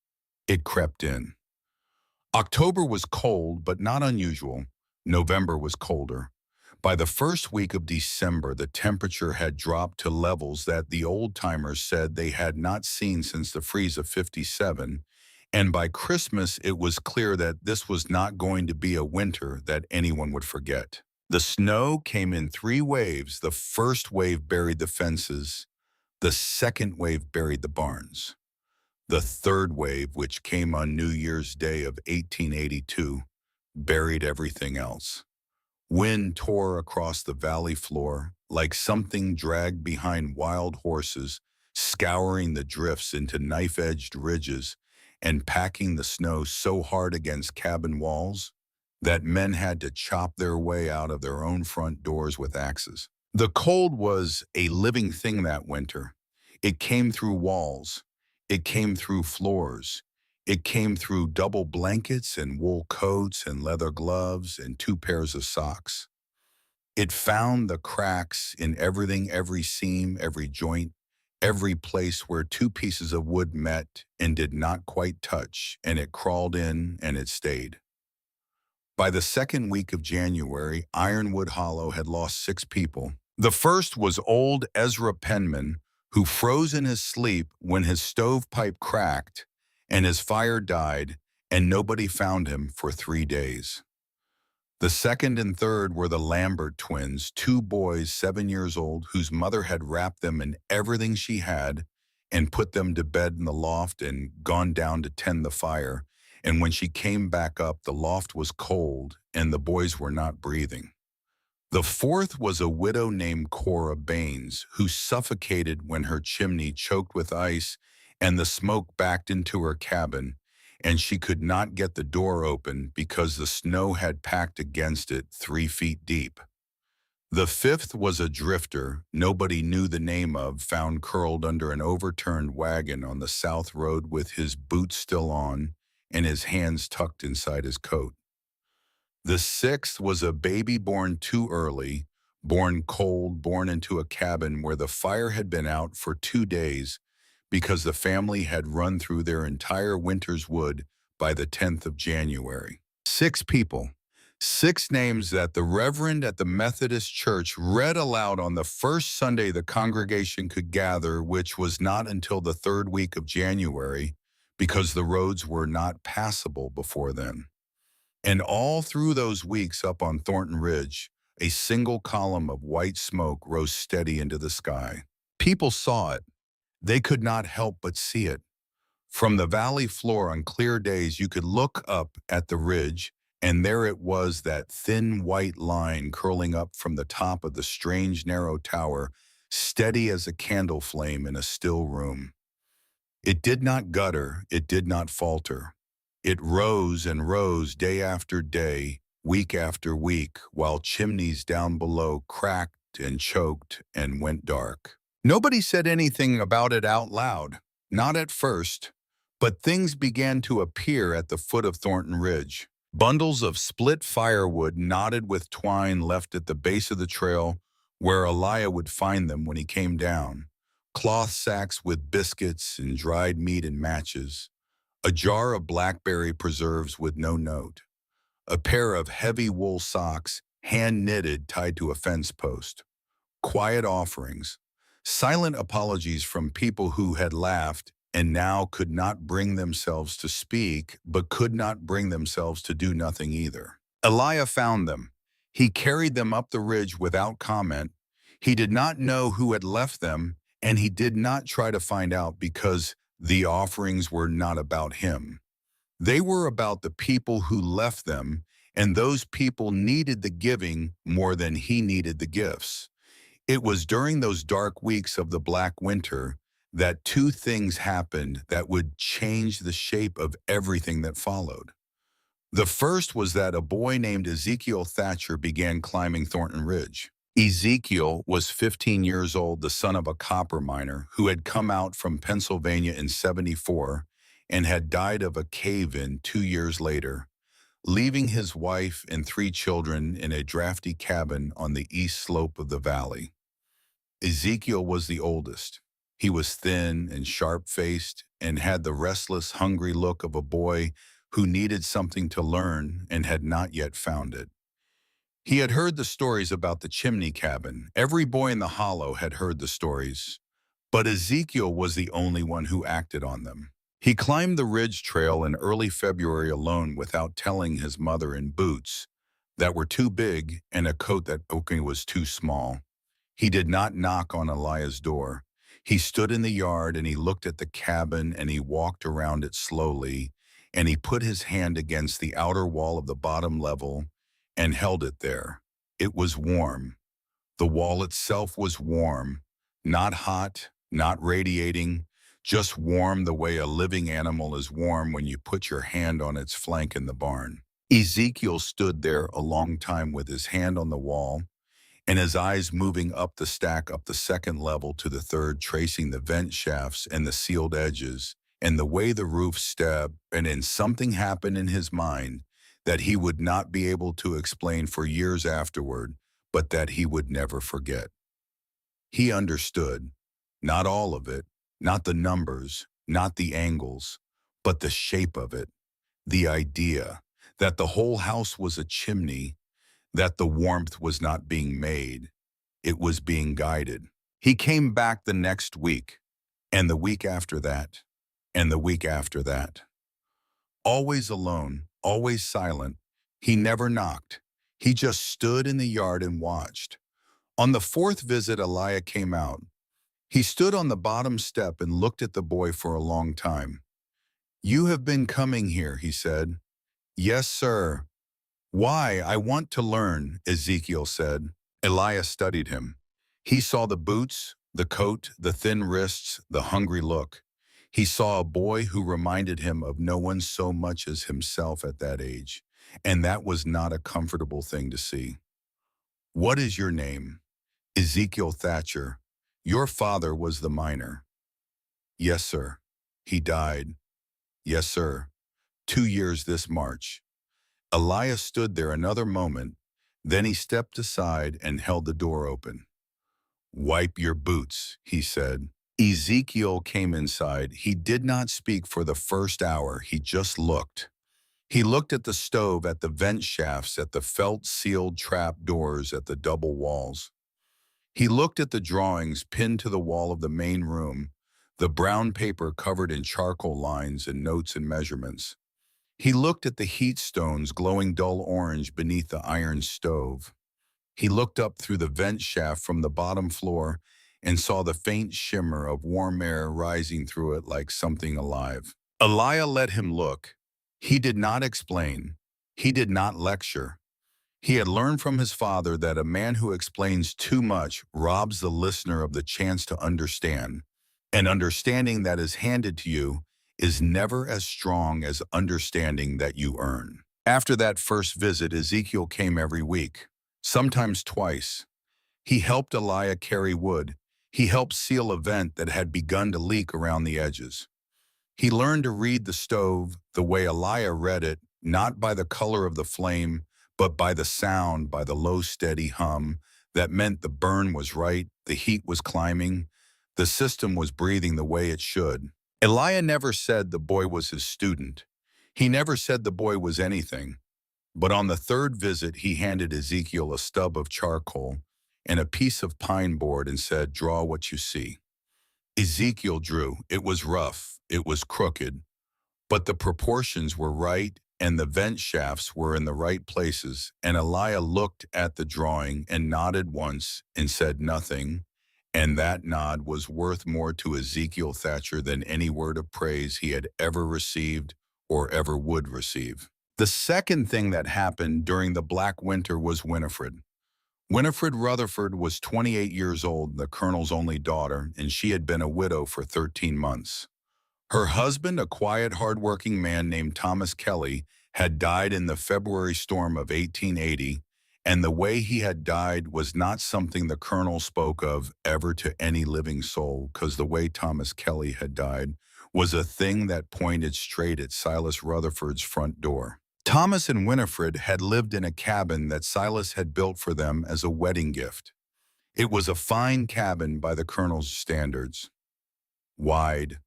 It crept in. October was cold, but not unusual. November was colder. By the first week of December, the temperature had dropped to levels that the old-timers said they had not seen since the freeze of '57, and by Christmas it was clear that this was not going to be a winter that anyone would forget. The snow came in three waves. The first wave buried the fences. The second wave buried the barns. The third wave, which came on New Year's Day of 1882, buried everything else. Wind tore across the valley floor like something dragged behind wild horses, scouring the drifts into knife-edged ridges and packing the snow so hard against cabin walls that men had to chop their way out of their own front doors with axes. The cold was a living thing that winter. It came through walls. It came through floors. It came through double blankets and wool coats and leather gloves and two pairs of socks. It found the cracks in everything, every seam, every joint, every place where two pieces of wood met and did not quite touch, and it crawled in and it stayed. By the second week of January, Ironwood Hollow had lost 6 people. The first was old Ezra Penman, who froze in his sleep when his stovepipe cracked and his fire died, and nobody found him for 3 days. The second and third were the Lambert twins, 2 boys 7 years old, whose mother had wrapped them in everything she had and put them to bed in the loft and gone down to tend the fire. And when she came back up, the loft was cold and the boys were not breathing. The fourth was a widow named Cora Baines, who suffocated when her chimney choked with ice and the smoke backed into her cabin, and she could not get the door open because the snow had packed against it 3 feet deep. The fifth was a drifter nobody knew the name of, found curled under an overturned wagon on the south road with his boots still on and his hands tucked inside his coat. The sixth was a baby born too early, born cold, born into a cabin where the fire had been out for 2 days because the family had run through their entire winter's wood by the 10th of January. 6 people, 6 names that the Reverend at the Methodist Church read aloud on the first Sunday the congregation could gather, which was not until the 3rd week of January because the roads were not passable before then. And all through those weeks up on Thornton Ridge, a single column of white smoke rose steady into the sky. People saw it. They could not help but see it. From the valley floor on clear days, you could look up at the ridge, and there it was, that thin white line curling up from the top of the strange narrow tower, steady as a candle flame in a still room. It did not gutter, it did not falter. It rose and rose day after day, week after week, while chimneys down below cracked and choked and went dark. Nobody said anything about it out loud, not at first, but things began to appear at the foot of Thornton Ridge. Bundles of split firewood knotted with twine left at the base of the trail where Elia would find them when he came down. Cloth sacks with biscuits and dried meat and matches. A jar of blackberry preserves with no note. A pair of heavy wool socks, hand-knitted, tied to a fence post. Quiet offerings. Silent apologies from people who had laughed and now could not bring themselves to speak, but could not bring themselves to do nothing either. Elijah found them. He carried them up the ridge without comment. He did not know who had left them, and he did not try to find out because the offerings were not about him. They were about the people who left them, and those people needed the giving more than he needed the gifts. It was during those dark weeks of the Black Winter that two things happened that would change the shape of everything that followed. The first was that a boy named Ezekiel Thatcher began climbing Thornton Ridge. Ezekiel was 15 years old, the son of a copper miner who had come out from Pennsylvania in '74 and had died of a cave-in 2 years later, leaving his wife and 3 children in a drafty cabin on the east slope of the valley. Ezekiel was the oldest. He was thin and sharp-faced and had the restless, hungry look of a boy who needed something to learn and had not yet found it. He had heard the stories about the chimney cabin. Every boy in the hollow had heard the stories, but Ezekiel was the only one who acted on them. He climbed the ridge trail in early February alone without telling his mother, in boots that were too big and a coat that was too small. He did not knock on Elijah's door. He stood in the yard and he looked at the cabin and he walked around it slowly and he put his hand against the outer wall of the bottom level and held it there. It was warm. The wall itself was warm, not hot, not radiating, just warm the way a living animal is warm when you put your hand on its flank in the barn. Ezekiel stood there a long time with his hand on the wall and his eyes moving up the stack, up the second level to the third, tracing the vent shafts and the sealed edges and the way the roof stepped, and then something happened in his mind that he would not be able to explain for years afterward, but that he would never forget. He understood, not all of it, not the numbers, not the angles, but the shape of it, the idea that the whole house was a chimney, that the warmth was not being made, it was being guided. He came back the next week, and the week after that, and the week after that. Always alone, always silent. He never knocked. He just stood in the yard and watched. On the fourth visit, Elijah came out. He stood on the bottom step and looked at the boy for a long time. "You have been coming here," he said. "Yes, sir." "Why? I want to learn," Ezekiel said. Elijah studied him. He saw the boots, the coat, the thin wrists, the hungry look. He saw a boy who reminded him of no one so much as himself at that age, and that was not a comfortable thing to see. "What is your name?" "Ezekiel Thatcher." "Your father was the miner." "Yes, sir." "He died." "Yes, sir. 2 years this March." Elijah stood there another moment, then he stepped aside and held the door open. "Wipe your boots," he said. Ezekiel came inside. He did not speak for the first hour. He just looked. He looked at the stove, at the vent shafts, at the felt-sealed trap doors, at the double walls. He looked at the drawings pinned to the wall of the main room, the brown paper covered in charcoal lines and notes and measurements. He looked at the heat stones glowing dull orange beneath the iron stove. He looked up through the vent shaft from the bottom floor and saw the faint shimmer of warm air rising through it like something alive. Elijah let him look. He did not explain. He did not lecture. He had learned from his father that a man who explains too much robs the listener of the chance to understand. And understanding that is handed to you is never as strong as understanding that you earn. After that first visit, Ezekiel came every week, sometimes twice. He helped Elijah carry wood. He helped seal a vent that had begun to leak around the edges. He learned to read the stove the way Elijah read it, not by the color of the flame, but by the sound, by the low, steady hum that meant the burn was right, the heat was climbing, the system was breathing the way it should. Elijah never said the boy was his student. He never said the boy was anything. But on the third visit, he handed Ezekiel a stub of charcoal and a piece of pine board and said, "Draw what you see." Ezekiel drew. It was rough, it was crooked, but the proportions were right and the vent shafts were in the right places, and Elijah looked at the drawing and nodded once and said nothing, and that nod was worth more to Ezekiel Thatcher than any word of praise he had ever received or ever would receive. The second thing that happened during the Black Winter was Winifred. Winifred Rutherford was 28 years old, the colonel's only daughter, and she had been a widow for 13 months. Her husband, a quiet, hard-working man named Thomas Kelly, had died in the February storm of 1880, and the way he had died was not something the colonel spoke of ever to any living soul, because the way Thomas Kelly had died was a thing that pointed straight at Silas Rutherford's front door. Thomas and Winifred had lived in a cabin that Silas had built for them as a wedding gift. It was a fine cabin by the colonel's standards. Wide,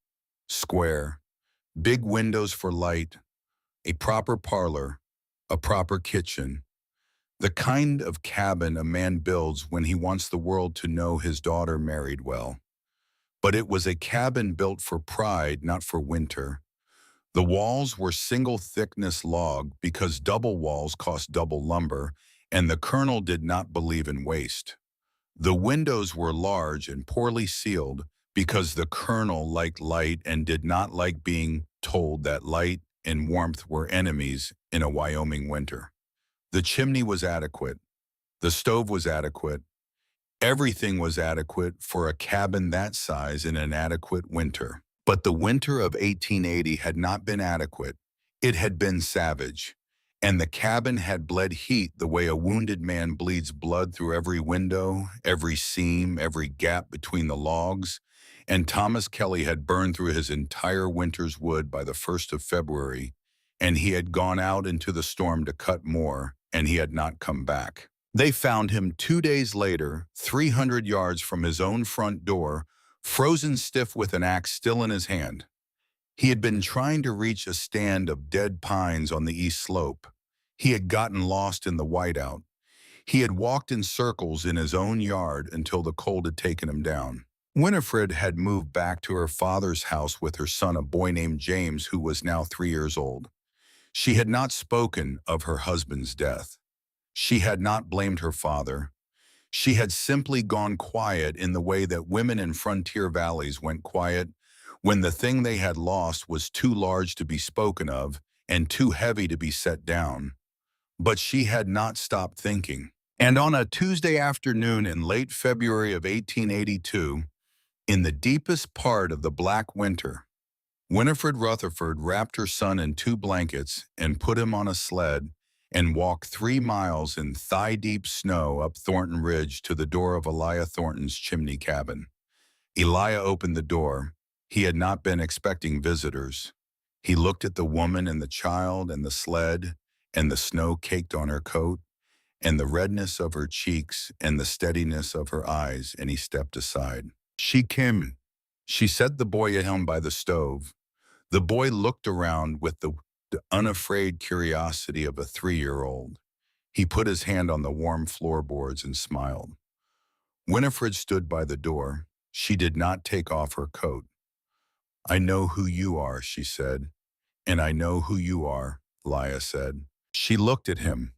square, big windows for light, a proper parlor, a proper kitchen, the kind of cabin a man builds when he wants the world to know his daughter married well. But it was a cabin built for pride, not for winter. The walls were single-thickness log because double walls cost double lumber, and the colonel did not believe in waste. The windows were large and poorly sealed because the colonel liked light and did not like being told that light and warmth were enemies in a Wyoming winter. The chimney was adequate. The stove was adequate. Everything was adequate for a cabin that size in an adequate winter. But the winter of 1880 had not been adequate. It had been savage. And the cabin had bled heat the way a wounded man bleeds blood through every window, every seam, every gap between the logs. And Thomas Kelly had burned through his entire winter's wood by the 1st of February, and he had gone out into the storm to cut more, and he had not come back. They found him 2 days later, 300 yards from his own front door, frozen stiff with an axe still in his hand. He had been trying to reach a stand of dead pines on the east slope. He had gotten lost in the whiteout. He had walked in circles in his own yard until the cold had taken him down. Winifred had moved back to her father's house with her son, a boy named James, who was now 3 years old. She had not spoken of her husband's death. She had not blamed her father. She had simply gone quiet in the way that women in frontier valleys went quiet when the thing they had lost was too large to be spoken of and too heavy to be set down. But she had not stopped thinking. And on a Tuesday afternoon in late February of 1882, in the deepest part of the Black Winter, Winifred Rutherford wrapped her son in 2 blankets and put him on a sled and walked 3 miles in thigh-deep snow up Thornton Ridge to the door of Elijah Thornton's chimney cabin. Elijah opened the door. He had not been expecting visitors. He looked at the woman and the child and the sled and the snow caked on her coat and the redness of her cheeks and the steadiness of her eyes, and he stepped aside. She came. She set the boy at home by the stove. The boy looked around with the unafraid curiosity of a 3-year-old. He put his hand on the warm floorboards and smiled. Winifred stood by the door. She did not take off her coat. "I know who you are," she said. "And I know who you are," Elijah said. She looked at him.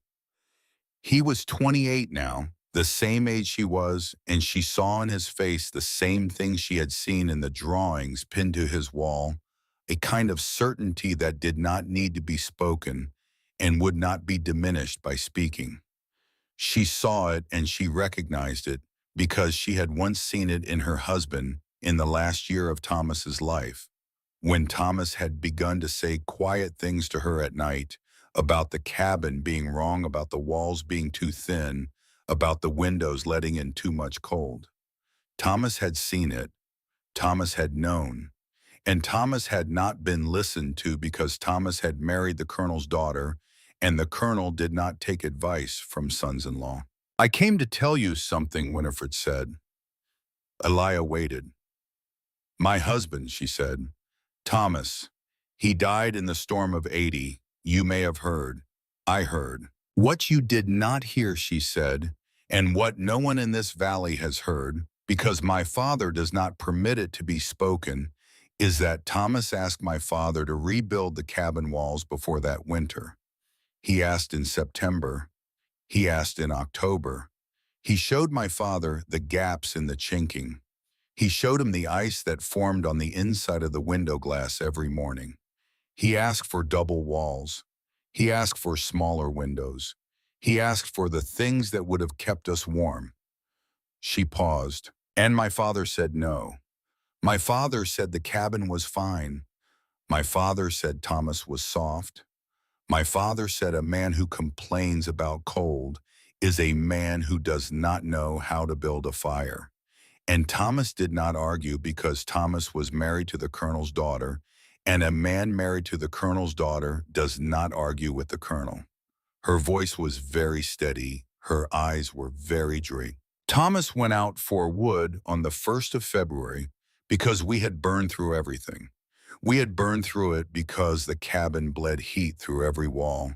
He was 28 now, the same age he was, and she saw in his face the same thing she had seen in the drawings pinned to his wall, a kind of certainty that did not need to be spoken and would not be diminished by speaking. She saw it and she recognized it because she had once seen it in her husband in the last year of Thomas's life, when Thomas had begun to say quiet things to her at night about the cabin being wrong, about the walls being too thin, about the windows letting in too much cold. Thomas had seen it. Thomas had known. And Thomas had not been listened to because Thomas had married the colonel's daughter, and the colonel did not take advice from sons-in-law. "I came to tell you something," Winifred said. Elijah waited. "My husband," she said. "Thomas. He died in the storm of '80. You may have heard. I heard." "What you did not hear," she said, "and what no one in this valley has heard, because my father does not permit it to be spoken, is that Thomas asked my father to rebuild the cabin walls before that winter. He asked in September. He asked in October. He showed my father the gaps in the chinking. He showed him the ice that formed on the inside of the window glass every morning. He asked for double walls. He asked for smaller windows. He asked for the things that would have kept us warm. She paused, and my father said no. My father said the cabin was fine. My father said Thomas was soft. My father said a man who complains about cold is a man who does not know how to build a fire. And Thomas did not argue because Thomas was married to the colonel's daughter, and a man married to the colonel's daughter does not argue with the colonel. Her voice was very steady. Her eyes were very dry. Thomas went out for wood on the 1st of February because we had burned through everything. We had burned through it because the cabin bled heat through every wall.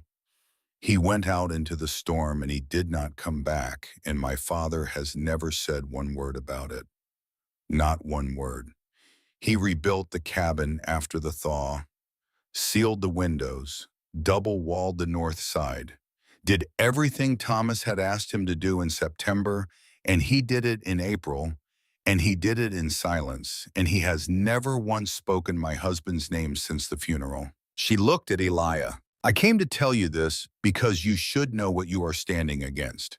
He went out into the storm and he did not come back, and my father has never said one word about it. Not one word. He rebuilt the cabin after the thaw, sealed the windows, double-walled the north side, did everything Thomas had asked him to do in September, and he did it in April, and he did it in silence, and he has never once spoken my husband's name since the funeral. She looked at Elijah. I came to tell you this because you should know what you are standing against.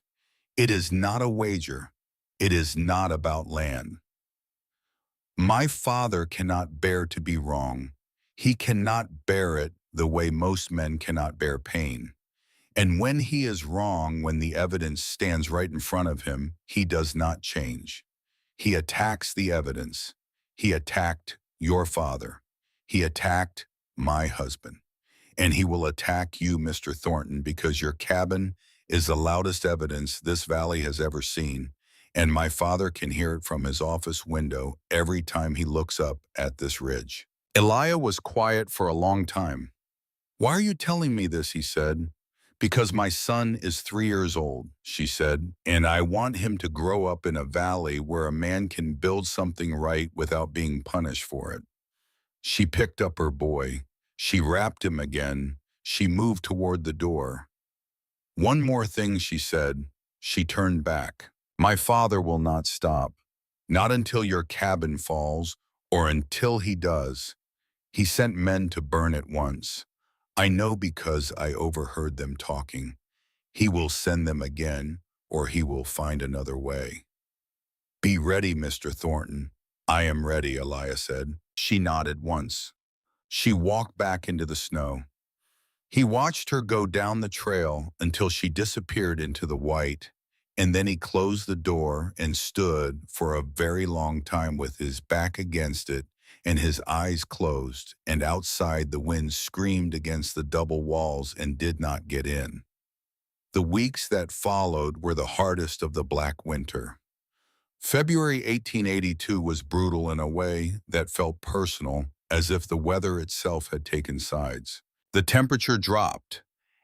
It is not a wager. It is not about land. My father cannot bear to be wrong. He cannot bear it the way most men cannot bear pain. And when he is wrong, when the evidence stands right in front of him, he does not change. He attacks the evidence. He attacked your father. He attacked my husband. And he will attack you, Mr. Thornton, because your cabin is the loudest evidence this valley has ever seen. And my father can hear it from his office window every time he looks up at this ridge. Elijah was quiet for a long time. Why are you telling me this, he said. Because my son is 3 years old, she said, and I want him to grow up in a valley where a man can build something right without being punished for it. She picked up her boy. She wrapped him again. She moved toward the door. One more thing, she said. She turned back. My father will not stop. Not until your cabin falls, or until he does. He sent men to burn it once. I know because I overheard them talking. He will send them again, or he will find another way. Be ready, Mr. Thornton. I am ready, Elijah said. She nodded once. She walked back into the snow. He watched her go down the trail until she disappeared into the white, and then he closed the door and stood for a very long time with his back against it and his eyes closed, and outside the wind screamed against the double walls and did not get in. The weeks that followed were the hardest of the Black Winter. February 1882 was brutal in a way that felt personal, as if the weather itself had taken sides. The temperature dropped,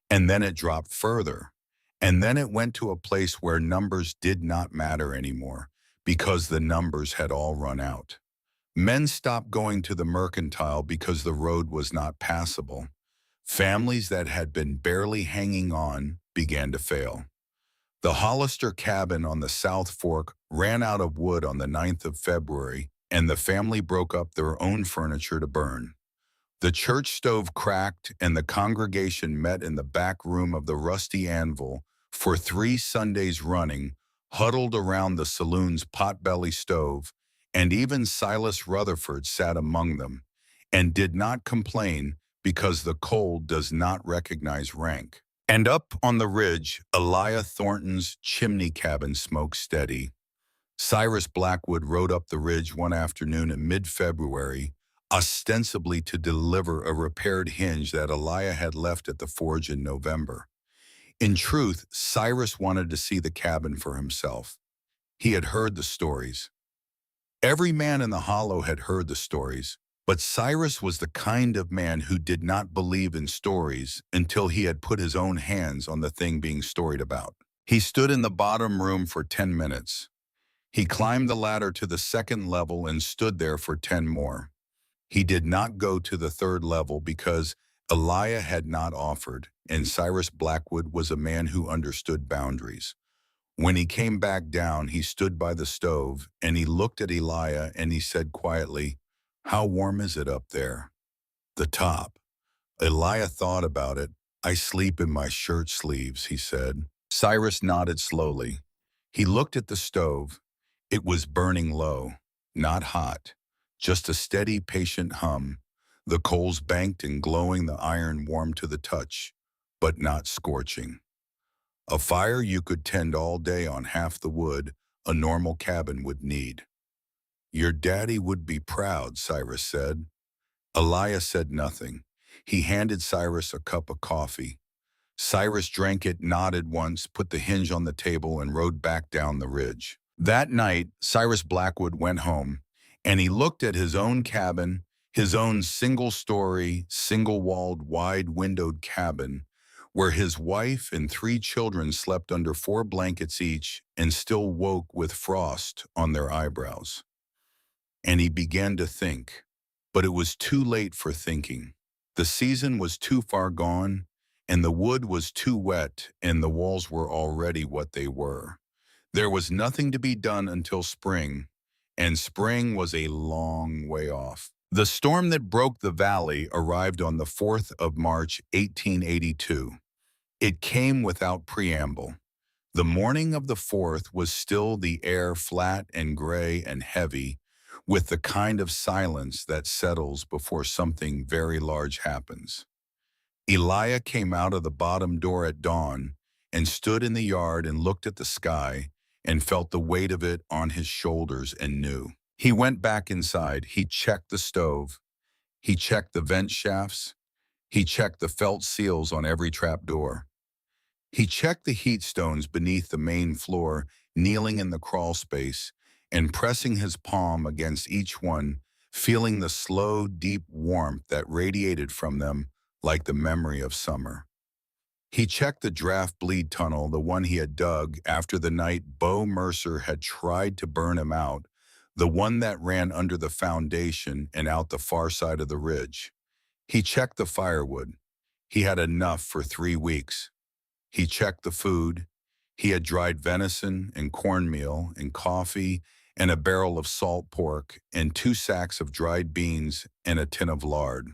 and then it dropped further, and then it went to a place where numbers did not matter anymore, because the numbers had all run out. Men stopped going to the mercantile because the road was not passable. Families that had been barely hanging on began to fail. The Hollister cabin on the South Fork ran out of wood on the 9th of February, and the family broke up their own furniture to burn. The church stove cracked, and the congregation met in the back room of the Rusty Anvil for 3 Sundays running, huddled around the saloon's potbelly stove, and even Silas Rutherford sat among them, and did not complain because the cold does not recognize rank. And up on the ridge, Elijah Thornton's chimney cabin smoked steady. Cyrus Blackwood rode up the ridge one afternoon in mid-February, ostensibly to deliver a repaired hinge that Elijah had left at the forge in November. In truth, Cyrus wanted to see the cabin for himself. He had heard the stories. Every man in the hollow had heard the stories, but Cyrus was the kind of man who did not believe in stories until he had put his own hands on the thing being storied about. He stood in the bottom room for 10 minutes. He climbed the ladder to the second level and stood there for 10 more. He did not go to the third level because Elijah had not offered, and Cyrus Blackwood was a man who understood boundaries. When he came back down, he stood by the stove, and he looked at Elijah and he said quietly, "How warm is it up there?" "The top." Elijah thought about it. "I sleep in my shirt sleeves," he said. Cyrus nodded slowly. He looked at the stove. It was burning low, not hot, just a steady, patient hum. The coals banked and glowing, the iron warm to the touch, but not scorching. A fire you could tend all day on half the wood a normal cabin would need. "Your daddy would be proud," Cyrus said. Elijah said nothing. He handed Cyrus a cup of coffee. Cyrus drank it, nodded once, put the hinge on the table, and rode back down the ridge. That night, Cyrus Blackwood went home, and he looked at his own cabin, his own single-story, single-walled, wide-windowed cabin, where his wife and 3 children slept under 4 blankets each and still woke with frost on their eyebrows. And he began to think, but it was too late for thinking. The season was too far gone, and the wood was too wet, and the walls were already what they were. There was nothing to be done until spring, and spring was a long way off. The storm that broke the valley arrived on the 4th of March, 1882. It came without preamble. The morning of the 4th was still the air flat and gray and heavy, with the kind of silence that settles before something very large happens. Elijah came out of the bottom door at dawn and stood in the yard and looked at the sky and felt the weight of it on his shoulders and knew. He went back inside. He checked the stove. He checked the vent shafts. He checked the felt seals on every trap door. He checked the heat stones beneath the main floor, kneeling in the crawl space and pressing his palm against each one, feeling the slow, deep warmth that radiated from them like the memory of summer. He checked the draft bleed tunnel, the one he had dug after the night Bo Mercer had tried to burn him out, the one that ran under the foundation and out the far side of the ridge. He checked the firewood. He had enough for 3 weeks. He checked the food. He had dried venison and cornmeal and coffee and a barrel of salt pork and 2 sacks of dried beans and a tin of lard.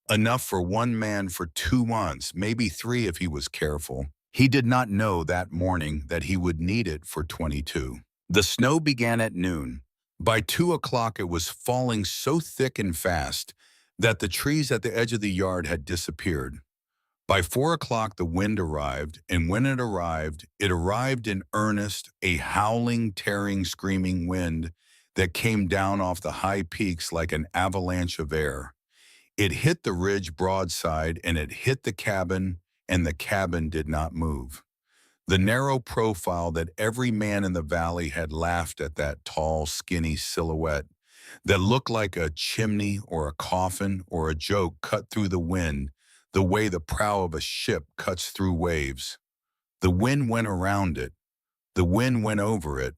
Enough for 1 man for 2 months, maybe 3 if he was careful. He did not know that morning that he would need it for 22. The snow began at noon. By 2 o'clock it was falling so thick and fast that the trees at the edge of the yard had disappeared. By 4 o'clock the wind arrived, and when it arrived in earnest, a howling, tearing, screaming wind that came down off the high peaks like an avalanche of air. It hit the ridge broadside, and it hit the cabin, and the cabin did not move. The narrow profile that every man in the valley had laughed at, that tall, skinny silhouette that looked like a chimney or a coffin or a joke cut through the wind, the way the prow of a ship cuts through waves. The wind went around it. The wind went over it.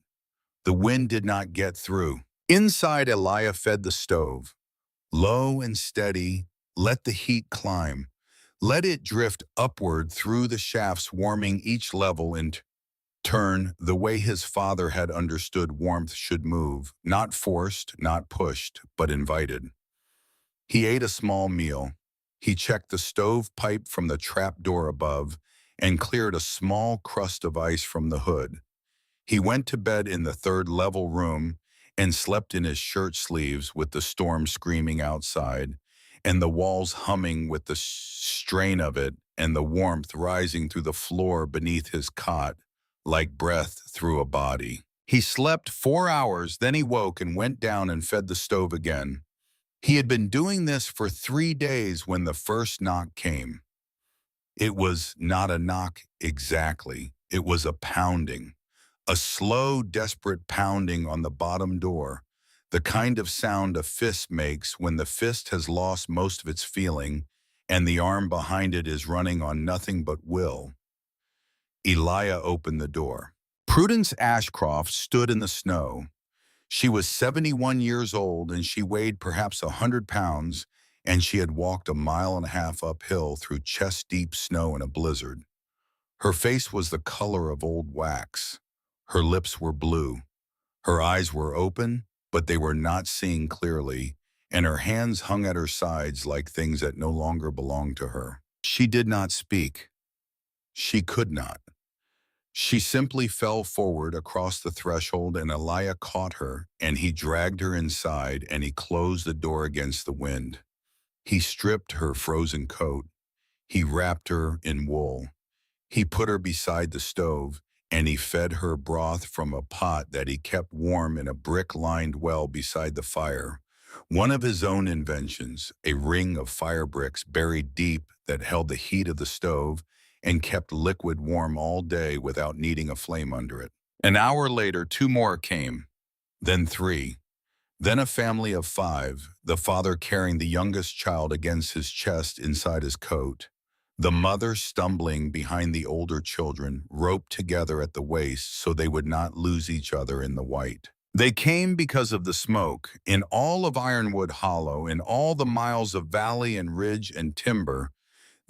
The wind did not get through. Inside, Elijah fed the stove. Low and steady, let the heat climb. Let it drift upward through the shafts, warming each level in turn, the way his father had understood warmth should move, not forced, not pushed, but invited. He ate a small meal. He checked the stove pipe from the trap door above and cleared a small crust of ice from the hood. He went to bed in the 3rd level room and slept in his shirt sleeves with the storm screaming outside and the walls humming with the strain of it and the warmth rising through the floor beneath his cot like breath through a body. He slept 4 hours, then he woke and went down and fed the stove again. He had been doing this for 3 days when the first knock came. It was not a knock exactly. It was a pounding. A slow, desperate pounding on the bottom door, the kind of sound a fist makes when the fist has lost most of its feeling and the arm behind it is running on nothing but will. Elijah opened the door. Prudence Ashcroft stood in the snow. She was 71 years old and she weighed perhaps 100 pounds, and she had walked a mile and a half uphill through chest-deep snow in a blizzard. Her face was the color of old wax. Her lips were blue. Her eyes were open, but they were not seeing clearly, and her hands hung at her sides like things that no longer belonged to her. She did not speak. She could not. She simply fell forward across the threshold, and Elijah caught her, and he dragged her inside, and he closed the door against the wind. He stripped her frozen coat. He wrapped her in wool. He put her beside the stove, and he fed her broth from a pot that he kept warm in a brick-lined well beside the fire. One of his own inventions, a ring of fire bricks buried deep that held the heat of the stove and kept liquid warm all day without needing a flame under it. An hour later, two more came, then three. Then a family of five, the father carrying the youngest child against his chest inside his coat. The mother stumbling behind the older children, roped together at the waist so they would not lose each other in the white. They came because of the smoke. In all of Ironwood Hollow, in all the miles of valley and ridge and timber,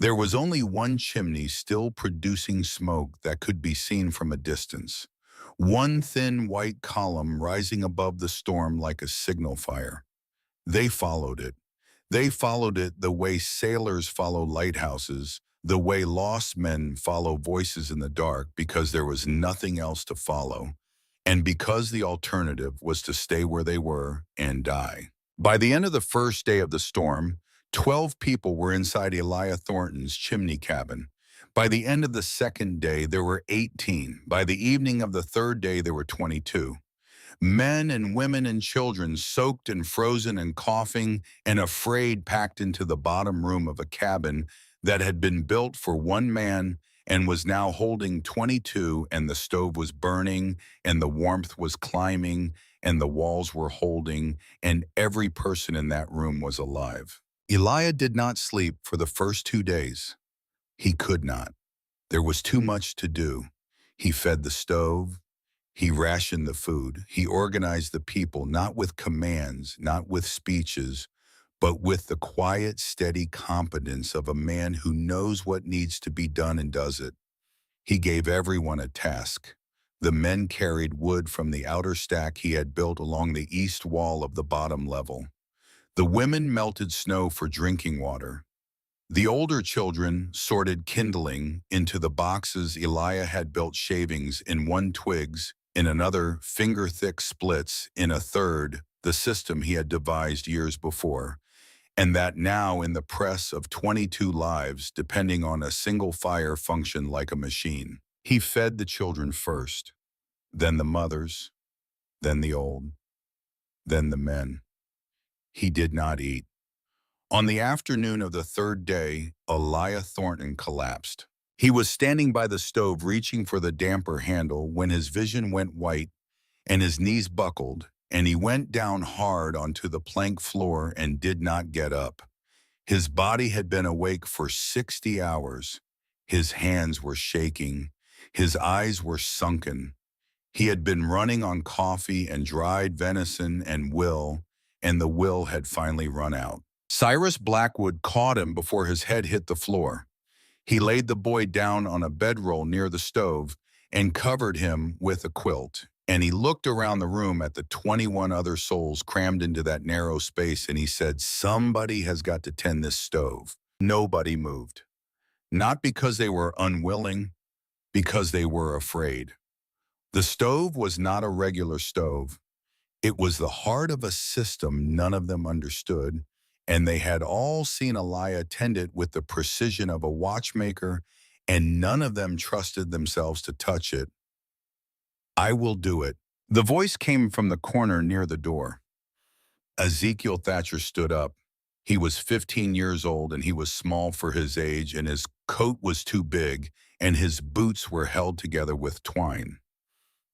there was only one chimney still producing smoke that could be seen from a distance. One thin white column rising above the storm like a signal fire. They followed it. They followed it the way sailors follow lighthouses, the way lost men follow voices in the dark, because there was nothing else to follow, and because the alternative was to stay where they were and die. By the end of the first day of the storm, 12 people were inside Elijah Thornton's chimney cabin. By the end of the second day, there were 18. By the evening of the third day, there were 22. Men and women and children, soaked and frozen and coughing and afraid, packed into the bottom room of a cabin that had been built for one man and was now holding 22, and the stove was burning, and the warmth was climbing, and the walls were holding, and every person in that room was alive. Elijah did not sleep for the first 2 days. He could not. There was too much to do. He fed the stove. He rationed the food. He organized the people, not with commands, not with speeches, but with the quiet, steady competence of a man who knows what needs to be done and does it. He gave everyone a task. The men carried wood from the outer stack he had built along the east wall of the bottom level. The women melted snow for drinking water. The older children sorted kindling into the boxes. Elijah had built shavings in one twigs, in another finger-thick splits, in a third the system he had devised years before, and that now in the press of 22 lives, depending on a single fire, functioned like a machine. He fed the children first, then the mothers, then the old, then the men. He did not eat. On the afternoon of the third day, Elijah Thornton collapsed. He was standing by the stove reaching for the damper handle when his vision went white and his knees buckled, and he went down hard onto the plank floor and did not get up. His body had been awake for 60 hours. His hands were shaking. His eyes were sunken. He had been running on coffee and dried venison and will, and the will had finally run out. Cyrus Blackwood caught him before his head hit the floor. He laid the boy down on a bedroll near the stove and covered him with a quilt. And he looked around the room at the 21 other souls crammed into that narrow space, and he said, "Somebody has got to tend this stove." Nobody moved. Not because they were unwilling, because they were afraid. The stove was not a regular stove. It was the heart of a system none of them understood, and they had all seen Elijah tend it with the precision of a watchmaker, and none of them trusted themselves to touch it. "I will do it." The voice came from the corner near the door. Ezekiel Thatcher stood up. He was 15 years old, and he was small for his age, and his coat was too big, and his boots were held together with twine.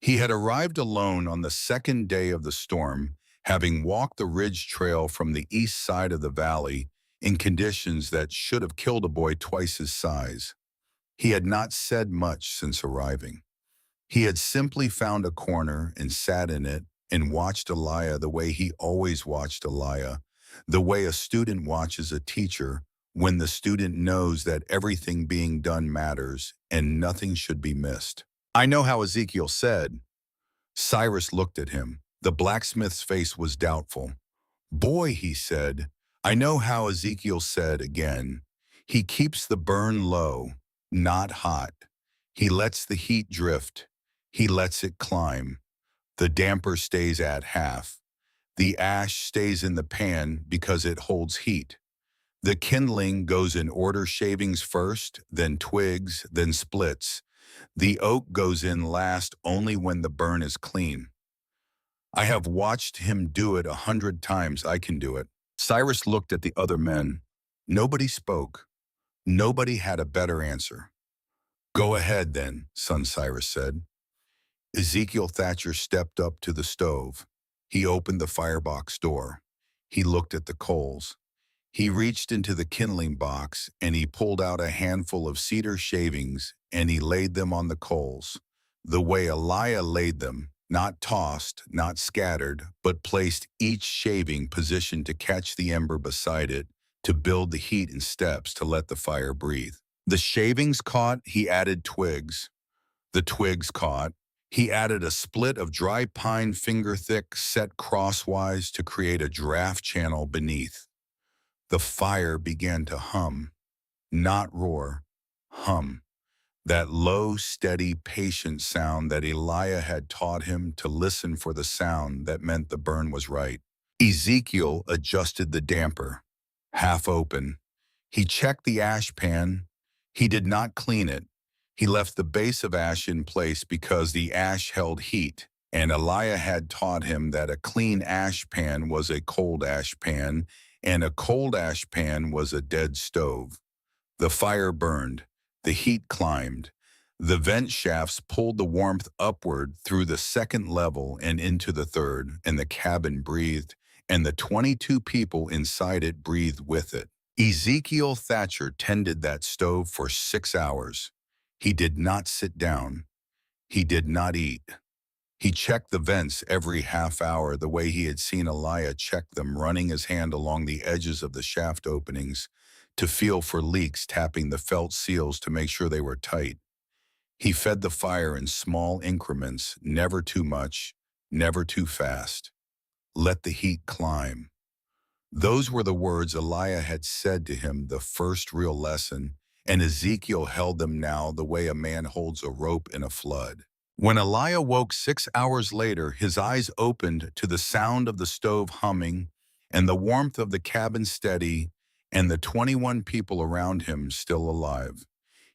He had arrived alone on the second day of the storm, having walked the ridge trail from the east side of the valley in conditions that should have killed a boy twice his size. He had not said much since arriving. He had simply found a corner and sat in it and watched Elia the way he always watched Elia, the way a student watches a teacher when the student knows that everything being done matters and nothing should be missed. I know how Ezekiel said. Cyrus looked at him. The blacksmith's face was doubtful. Boy, he said, I know how Ezekiel said again. He keeps the burn low, not hot. He lets the heat drift. He lets it climb. The damper stays at half. The ash stays in the pan because it holds heat. The kindling goes in order: shavings first, then twigs, then splits. The oak goes in last only when the burn is clean. I have watched him do it 100 times. I can do it. Cyrus looked at the other men. Nobody spoke. Nobody had a better answer. Go ahead then, son Cyrus said. Ezekiel Thatcher stepped up to the stove. He opened the firebox door. He looked at the coals. He reached into the kindling box and he pulled out a handful of cedar shavings and he laid them on the coals, the way Elia laid them, not tossed, not scattered, but placed each shaving positioned to catch the ember beside it, to build the heat in steps to let the fire breathe. The shavings caught, he added twigs. The twigs caught. He added a split of dry pine finger-thick set crosswise to create a draft channel beneath. The fire began to hum, not roar, hum. That low, steady, patient sound that Elia had taught him to listen for, the sound that meant the burn was right. Ezekiel adjusted the damper, half open. He checked the ash pan. He did not clean it. He left the base of ash in place because the ash held heat, and Elia had taught him that a clean ash pan was a cold ash pan, and a cold ash pan was a dead stove. The fire burned. The heat climbed. The vent shafts pulled the warmth upward through the second level and into the third, and the cabin breathed, and the 22 people inside it breathed with it. Ezekiel Thatcher tended that stove for 6 hours. He did not sit down. He did not eat. He checked the vents every half hour the way he had seen Elia check them, running his hand along the edges of the shaft openings to feel for leaks, tapping the felt seals to make sure they were tight. He fed the fire in small increments, never too much, never too fast. Let the heat climb. Those were the words Elia had said to him, the first real lesson, and Ezekiel held them now the way a man holds a rope in a flood. When Elia woke 6 hours later, his eyes opened to the sound of the stove humming and the warmth of the cabin steady and the 21 people around him still alive.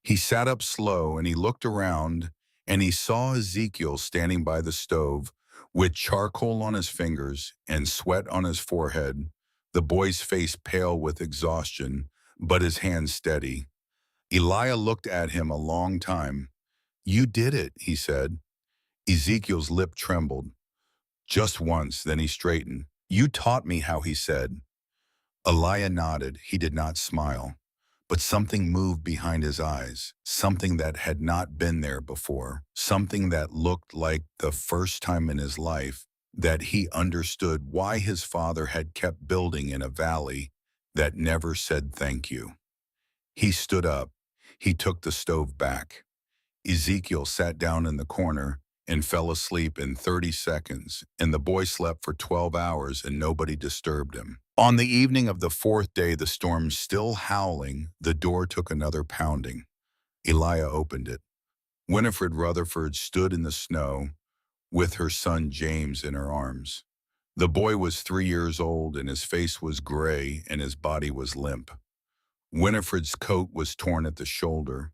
He sat up slow and he looked around and he saw Ezekiel standing by the stove with charcoal on his fingers and sweat on his forehead, the boy's face pale with exhaustion, but his hands steady. Elia looked at him a long time. You did it, he said. Ezekiel's lip trembled. Just once, then he straightened. You taught me how, he said. Elia nodded. He did not smile. But something moved behind his eyes, something that had not been there before, something that looked like the first time in his life that he understood why his father had kept building in a valley that never said thank you. He stood up. He took the stove back. Ezekiel sat down in the corner and fell asleep in 30 seconds, and the boy slept for 12 hours and nobody disturbed him. On the evening of the fourth day, the storm still howling, the door took another pounding. Elia opened it. Winifred Rutherford stood in the snow with her son James in her arms. The boy was 3 years old and his face was gray and his body was limp. Winifred's coat was torn at the shoulder.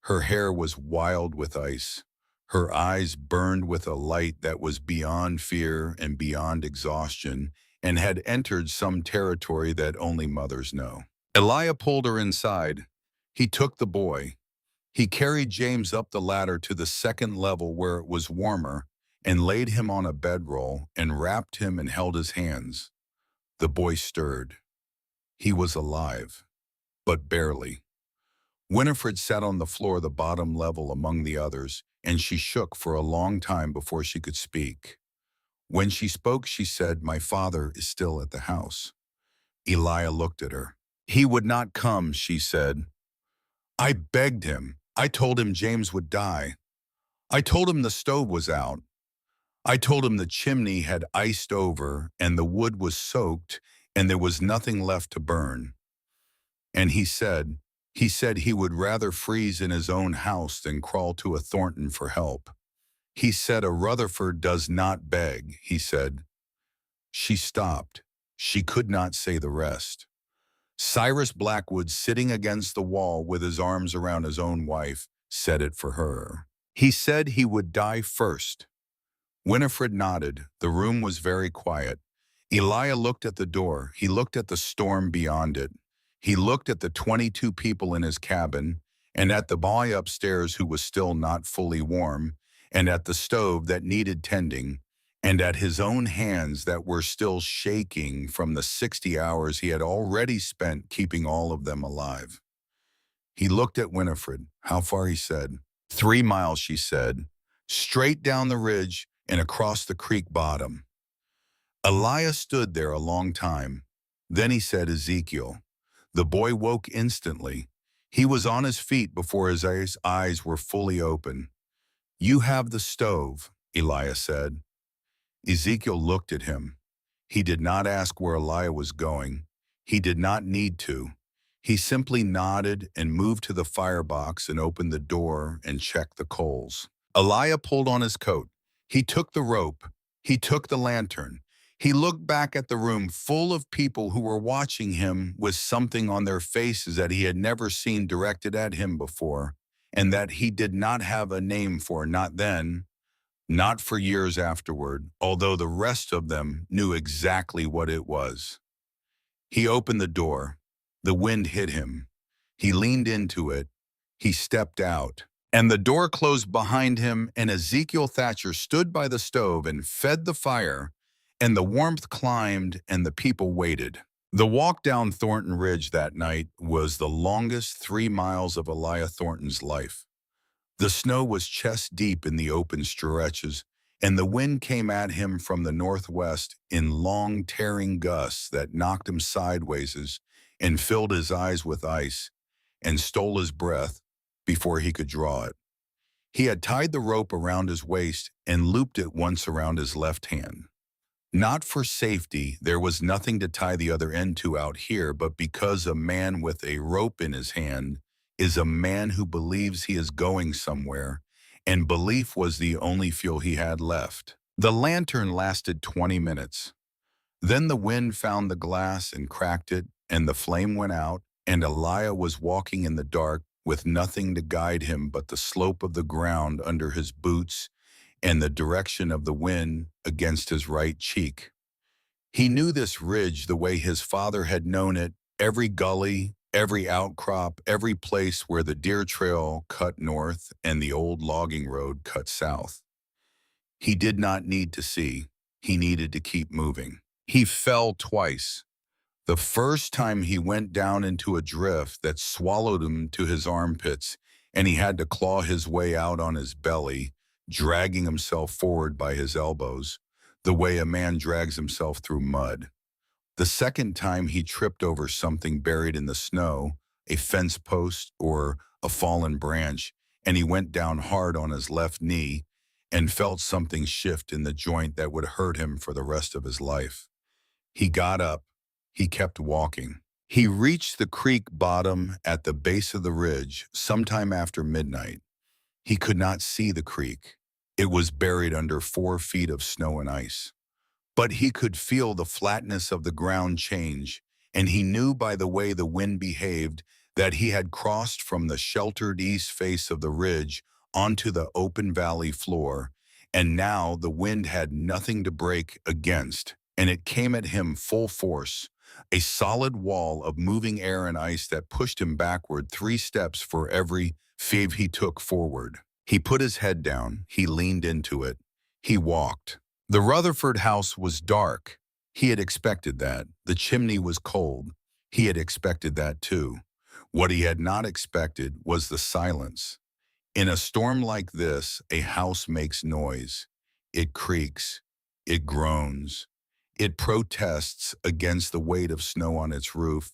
Her hair was wild with ice. Her eyes burned with a light that was beyond fear and beyond exhaustion and had entered some territory that only mothers know. Elia pulled her inside. He took the boy. He carried James up the ladder to the second level where it was warmer and laid him on a bedroll and wrapped him and held his hands. The boy stirred. He was alive, but barely. Winifred sat on the floor, the bottom level among the others. and she shook for a long time before she could speak. When she spoke, she said, "My father is still at the house." Elijah looked at her. "He would not come," she said. "I begged him. I told him James would die. I told him the stove was out. I told him the chimney had iced over and the wood was soaked and there was nothing left to burn. And he said he would rather freeze in his own house than crawl to a Thornton for help. He said a Rutherford does not beg," he said. She stopped. She could not say the rest. Cyrus Blackwood, sitting against the wall with his arms around his own wife, said it for her. He said he would die first. Winifred nodded. The room was very quiet. Elijah looked at the door. He looked at the storm beyond it. He looked at the 22 people in his cabin, and at the boy upstairs who was still not fully warm, and at the stove that needed tending, and at his own hands that were still shaking from the 60 hours he had already spent keeping all of them alive. He looked at Winifred. "How far?" he said. 3 miles, she said. "Straight down the ridge and across the creek bottom." Elijah stood there a long time. Then he said, "Ezekiel." The boy woke instantly. He was on his feet before his eyes were fully open. "You have the stove," Elijah said. Ezekiel looked at him. He did not ask where Elijah was going. He did not need to. He simply nodded and moved to the firebox and opened the door and checked the coals. Elijah pulled on his coat. He took the rope. He took the lantern. He looked back at the room full of people who were watching him with something on their faces that he had never seen directed at him before, and that he did not have a name for, not then, not for years afterward, although the rest of them knew exactly what it was. He opened the door. The wind hit him. He leaned into it. He stepped out. And the door closed behind him, and Ezekiel Thatcher stood by the stove and fed the fire, and the warmth climbed, and the people waited. The walk down Thornton Ridge that night was the longest 3 miles of Elijah Thornton's life. The snow was chest deep in the open stretches, and the wind came at him from the northwest in long, tearing gusts that knocked him sideways and filled his eyes with ice and stole his breath before he could draw it. He had tied the rope around his waist and looped it once around his left hand. Not for safety, there was nothing to tie the other end to out here, but because a man with a rope in his hand is a man who believes he is going somewhere, and belief was the only fuel he had left. The lantern lasted 20 minutes. Then the wind found the glass and cracked it, and the flame went out, and Elijah was walking in the dark with nothing to guide him but the slope of the ground under his boots and the direction of the wind against his right cheek. He knew this ridge the way his father had known it, every gully, every outcrop, every place where the deer trail cut north and the old logging road cut south. He did not need to see. He needed to keep moving. He fell twice. The first time he went down into a drift that swallowed him to his armpits, and he had to claw his way out on his belly, dragging himself forward by his elbows, the way a man drags himself through mud. The second time he tripped over something buried in the snow, a fence post or a fallen branch, and he went down hard on his left knee and felt something shift in the joint that would hurt him for the rest of his life. He got up. He kept walking. He reached the creek bottom at the base of the ridge sometime after midnight. He could not see the creek. It was buried under 4 feet of snow and ice. But he could feel the flatness of the ground change, and he knew by the way the wind behaved that he had crossed from the sheltered east face of the ridge onto the open valley floor, and now the wind had nothing to break against, and it came at him full force, a solid wall of moving air and ice that pushed him backward 3 steps for every step he took forward. He put his head down. He leaned into it. He walked. The Rutherford house was dark. He had expected that. The chimney was cold. He had expected that too. What he had not expected was the silence. In a storm like this, a house makes noise. It creaks. It groans. It protests against the weight of snow on its roof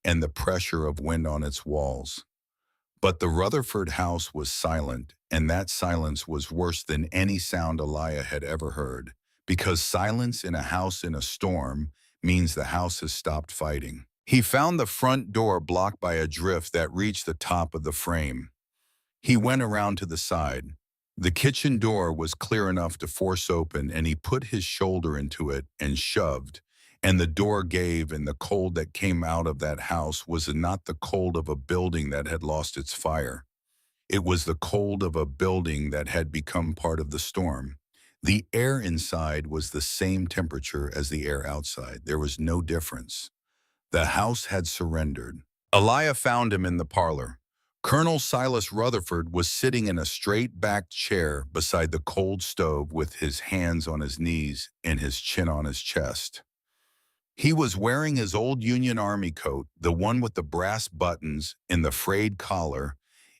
and the pressure of wind on its walls. But the Rutherford house was silent, and that silence was worse than any sound Elia had ever heard, because silence in a house in a storm means the house has stopped fighting. He found the front door blocked by a drift that reached the top of the frame. He went around to the side. The kitchen door was clear enough to force open, and he put his shoulder into it and shoved, and the door gave, and the cold that came out of that house was not the cold of a building that had lost its fire. It was the cold of a building that had become part of the storm. The air inside was the same temperature as the air outside. There was no difference. The house had surrendered. Elia found him in the parlor. Colonel Silas Rutherford was sitting in a straight-backed chair beside the cold stove with his hands on his knees and his chin on his chest. He was wearing his old Union Army coat, the one with the brass buttons and the frayed collar,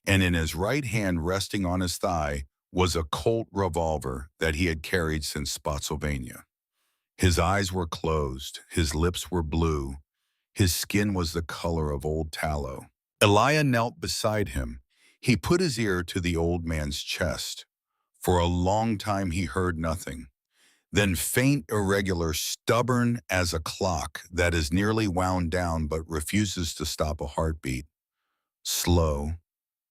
and in his right hand resting on his thigh was a Colt revolver that he had carried since Spotsylvania. His eyes were closed, his lips were blue, his skin was the color of old tallow. Elia knelt beside him. He put his ear to the old man's chest. For a long time he heard nothing. Then faint, irregular, stubborn as a clock that is nearly wound down but refuses to stop a heartbeat. Slow,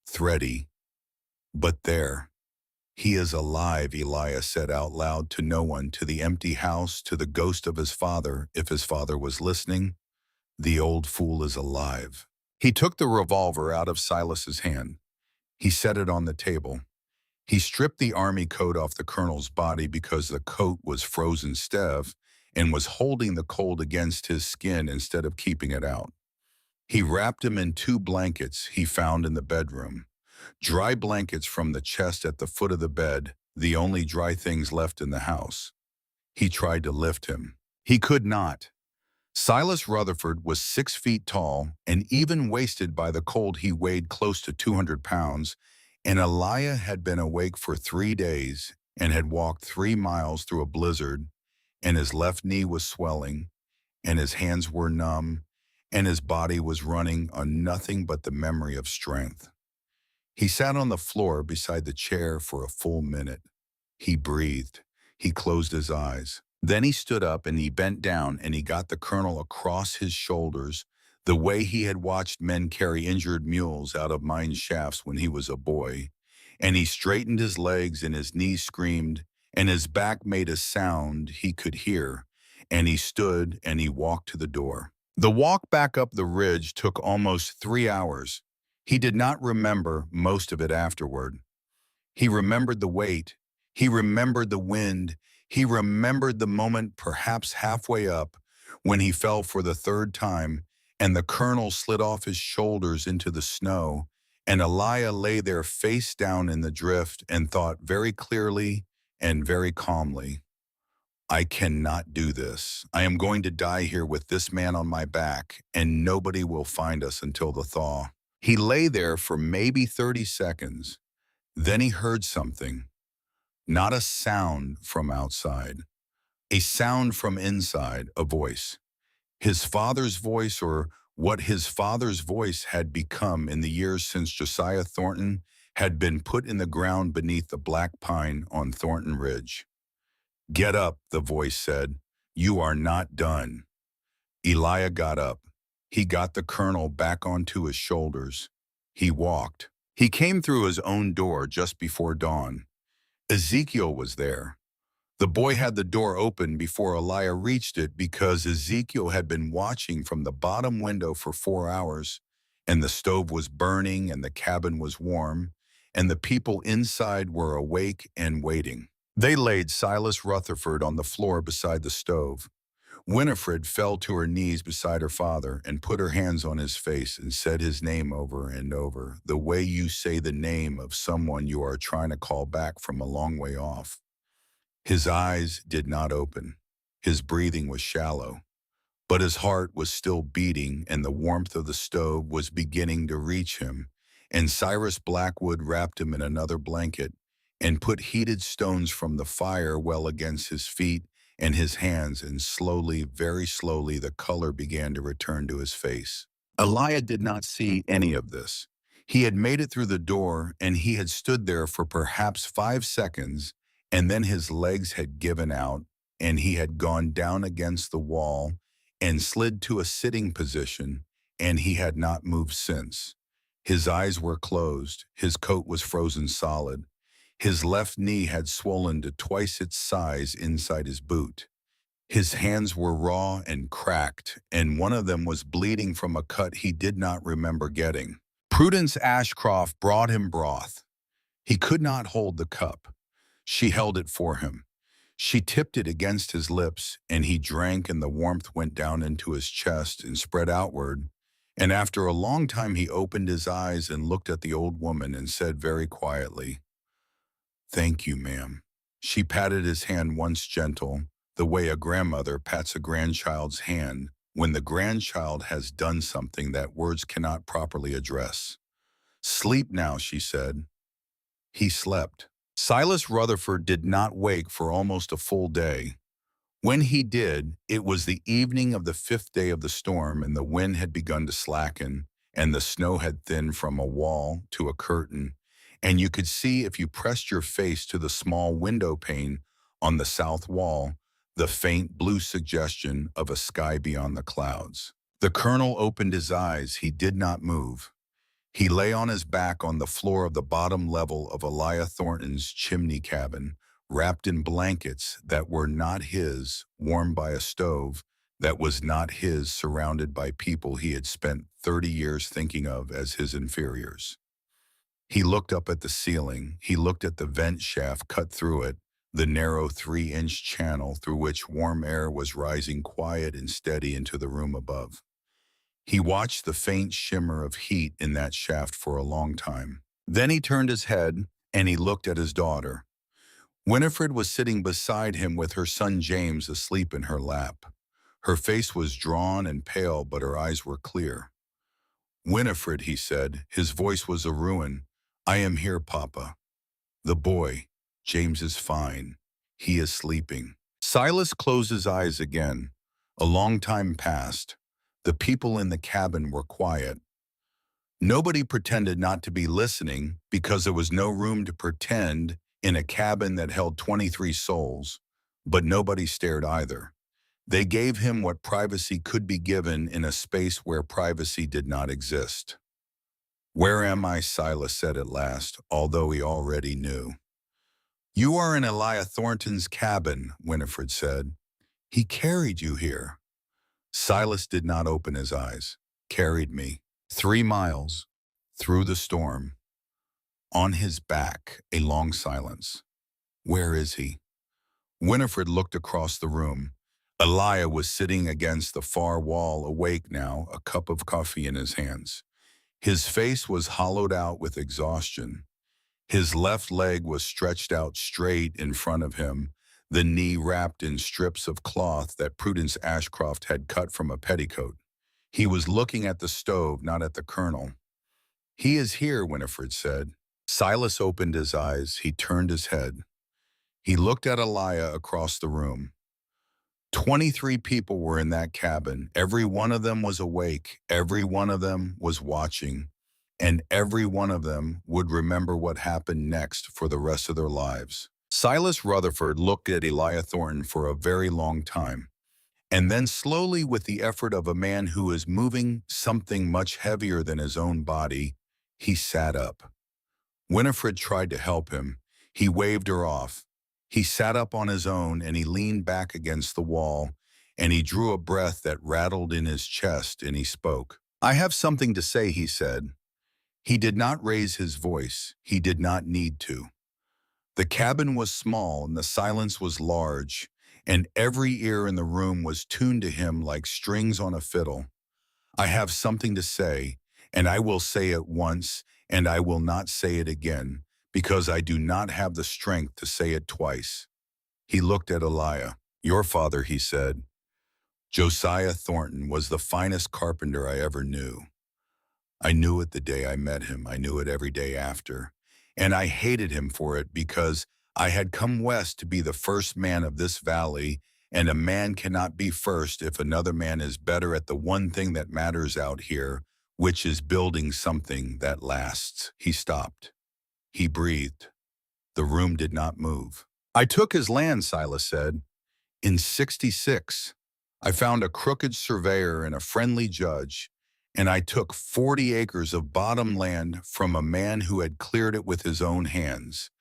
thready, but there. He is alive, Elia said out loud to no one, to the empty house, to the ghost of his father, if his father was listening. The old fool is alive. He took the revolver out of Silas's hand. He set it on the table. He stripped the army coat off the colonel's body because the coat was frozen stiff and was holding the cold against his skin instead of keeping it out. He wrapped him in 2 blankets he found in the bedroom. Dry blankets from the chest at the foot of the bed, the only dry things left in the house. He tried to lift him. He could not. Silas Rutherford was 6 feet tall, and even wasted by the cold he weighed close to 200 pounds, and Elia had been awake for 3 days and had walked 3 miles through a blizzard, and his left knee was swelling, and his hands were numb, and his body was running on nothing but the memory of strength. He sat on the floor beside the chair for a full minute. He breathed. He closed his eyes. Then he stood up and he bent down and he got the colonel across his shoulders the way he had watched men carry injured mules out of mine shafts when he was a boy. And he straightened his legs and his knees screamed and his back made a sound he could hear. And he stood and he walked to the door. The walk back up the ridge took almost 3 hours. He did not remember most of it afterward. He remembered the weight. He remembered the wind. He remembered the moment, perhaps halfway up, when he fell for the 3rd time, and the colonel slid off his shoulders into the snow, and Elia lay there face down in the drift and thought very clearly and very calmly, I cannot do this. I am going to die here with this man on my back, and nobody will find us until the thaw. He lay there for maybe 30 seconds. Then he heard something. Not a sound from outside. A sound from inside, a voice. His father's voice, or what his father's voice had become in the years since Josiah Thornton had been put in the ground beneath the black pine on Thornton Ridge. Get up, the voice said. You are not done. Elia got up. He got the colonel back onto his shoulders. He walked. He came through his own door just before dawn. Ezekiel was there. The boy had the door open before Elia reached it because Ezekiel had been watching from the bottom window for 4 hours, and the stove was burning and the cabin was warm, and the people inside were awake and waiting. They laid Silas Rutherford on the floor beside the stove. Winifred fell to her knees beside her father and put her hands on his face and said his name over and over, the way you say the name of someone you are trying to call back from a long way off. His eyes did not open. His breathing was shallow, but his heart was still beating and the warmth of the stove was beginning to reach him, and Cyrus Blackwood wrapped him in another blanket and put heated stones from the fire well against his feet and his hands, and slowly, very slowly, the color began to return to his face. Elijah did not see any of this. He had made it through the door, and he had stood there for perhaps 5 seconds, and then his legs had given out, and he had gone down against the wall and slid to a sitting position, and he had not moved since. His eyes were closed, his coat was frozen solid. His left knee had swollen to twice its size inside his boot. His hands were raw and cracked, and one of them was bleeding from a cut he did not remember getting. Prudence Ashcroft brought him broth. He could not hold the cup. She held it for him. She tipped it against his lips, and he drank, and the warmth went down into his chest and spread outward. And after a long time he opened his eyes and looked at the old woman and said very quietly, "Thank you, ma'am." She patted his hand once gentle, the way a grandmother pats a grandchild's hand when the grandchild has done something that words cannot properly address. "Sleep now," she said. He slept. Silas Rutherford did not wake for almost a full day. When he did, it was the evening of the 5th day of the storm, and the wind had begun to slacken, and the snow had thinned from a wall to a curtain, and you could see, if you pressed your face to the small window pane on the south wall, the faint blue suggestion of a sky beyond the clouds. The colonel opened his eyes. He did not move. He lay on his back on the floor of the bottom level of Elijah Thornton's chimney cabin, wrapped in blankets that were not his, warmed by a stove that was not his, surrounded by people he had spent 30 years thinking of as his inferiors. He looked up at the ceiling. He looked at the vent shaft cut through it, the narrow 3-inch channel through which warm air was rising quiet and steady into the room above. He watched the faint shimmer of heat in that shaft for a long time. Then he turned his head and he looked at his daughter. Winifred was sitting beside him with her son James asleep in her lap. Her face was drawn and pale, but her eyes were clear. "Winifred," he said, his voice was a ruin. "I am here, Papa. The boy, James, is fine. He is sleeping." Silas closed his eyes again. A long time passed. The people in the cabin were quiet. Nobody pretended not to be listening, because there was no room to pretend in a cabin that held 23 souls, but nobody stared either. They gave him what privacy could be given in a space where privacy did not exist. "Where am I?" Silas said at last, although he already knew. "You are in Elijah Thornton's cabin," Winifred said. "He carried you here." Silas did not open his eyes. "Carried me 3 miles through the storm. On his back." A long silence. "Where is he?" Winifred looked across the room. Elijah was sitting against the far wall, awake now, a cup of coffee in his hands. His face was hollowed out with exhaustion. His left leg was stretched out straight in front of him, the knee wrapped in strips of cloth that Prudence Ashcroft had cut from a petticoat. He was looking at the stove, not at the colonel. "He is here," Winifred said. Silas opened his eyes. He turned his head. He looked at Elijah across the room. 23 people were in that cabin. Every one of them was awake. Every one of them was watching. And every one of them would remember what happened next for the rest of their lives. Silas Rutherford looked at Elijah Thornton for a very long time. And then slowly, with the effort of a man who is moving something much heavier than his own body, he sat up. Winifred tried to help him. He waved her off. He sat up on his own, and he leaned back against the wall, and he drew a breath that rattled in his chest, and he spoke. "I have something to say," he said. He did not raise his voice. He did not need to. The cabin was small, and the silence was large, and every ear in the room was tuned to him like strings on a fiddle. "I have something to say, and I will say it once, and I will not say it again, because I do not have the strength to say it twice." He looked at Elijah. "Your father," he said, "Josiah Thornton, was the finest carpenter I ever knew. I knew it the day I met him. I knew it every day after. And I hated him for it because I had come west to be the first man of this valley, and a man cannot be first if another man is better at the one thing that matters out here, which is building something that lasts. He stopped. He breathed. The room did not move. I took his land, Silas said. In '66, I found a crooked surveyor and a friendly judge, and I took 40 acres of bottom land from a man who had cleared it with his own hands.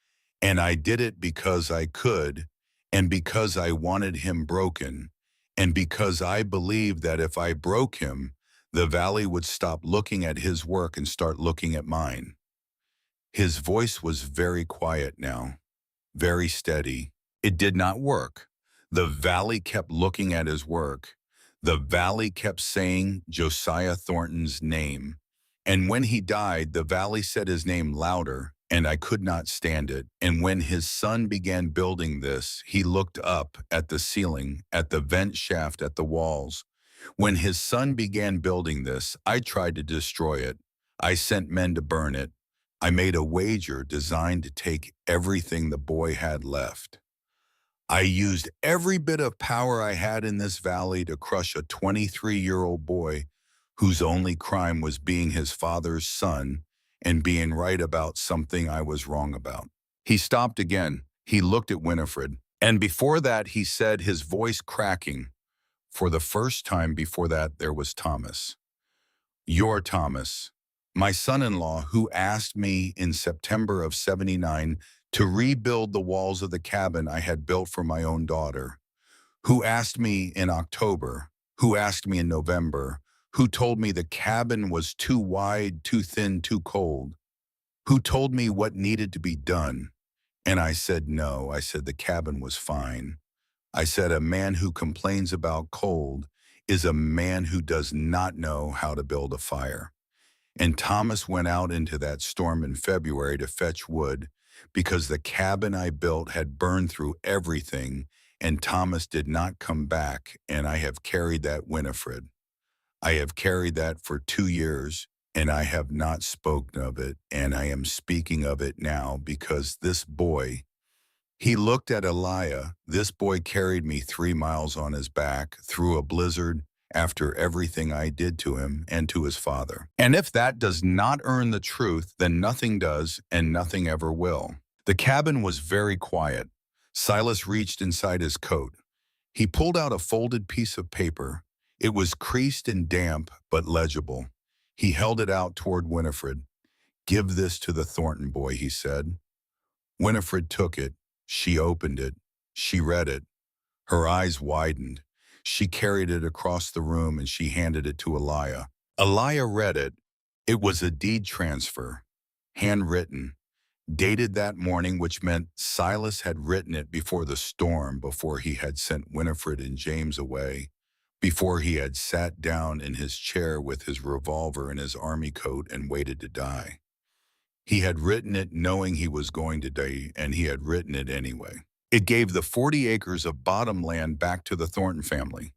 And I did it because I could, and because I wanted him broken, and because I believed that if I broke him, the valley would stop looking at his work and start looking at mine. His voice was very quiet now, very steady. It did not work. The valley kept looking at his work. The valley kept saying Josiah Thornton's name. And when he died, the valley said his name louder, and I could not stand it. And when his son began building this, he looked up at the ceiling, at the vent shaft, at the walls. When his son began building this, I tried to destroy it. I sent men to burn it. I made a wager designed to take everything the boy had left. I used every bit of power I had in this valley to crush a 23-year-old boy whose only crime was being his father's son and being right about something I was wrong about. He stopped again. He looked at Winifred. And before that, he said, his voice cracking. For the first time before that, there was Thomas. You're Thomas, my son-in-law, who asked me in September of '79 to rebuild the walls of the cabin I had built for my own daughter, who asked me in October, who asked me in November, who told me the cabin was too wide, too thin, too cold, who told me what needed to be done. And I said no. I said the cabin was fine. I said a man who complains about cold is a man who does not know how to build a fire. And Thomas went out into that storm in February to fetch wood because the cabin I built had burned through everything, and Thomas did not come back, and I have carried that, Winifred. I have carried that for 2 years, and I have not spoken of it, and I am speaking of it now because this boy, he looked at Eliah. This boy carried me 3 miles on his back through a blizzard after everything I did to him and to his father. And if that does not earn the truth, then nothing does and nothing ever will. The cabin was very quiet. Silas reached inside his coat. He pulled out a folded piece of paper. It was creased and damp, but legible. He held it out toward Winifred. Give this to the Thornton boy, he said. Winifred took it. She opened it. She read it. Her eyes widened. She carried it across the room and she handed it to Eliah. Eliah read it. It was a deed transfer, handwritten, dated that morning, which meant Silas had written it before the storm, before he had sent Winifred and James away, before he had sat down in his chair with his revolver and his army coat and waited to die. He had written it knowing he was going to die, and he had written it anyway. It gave the 40 acres of bottom land back to the Thornton family.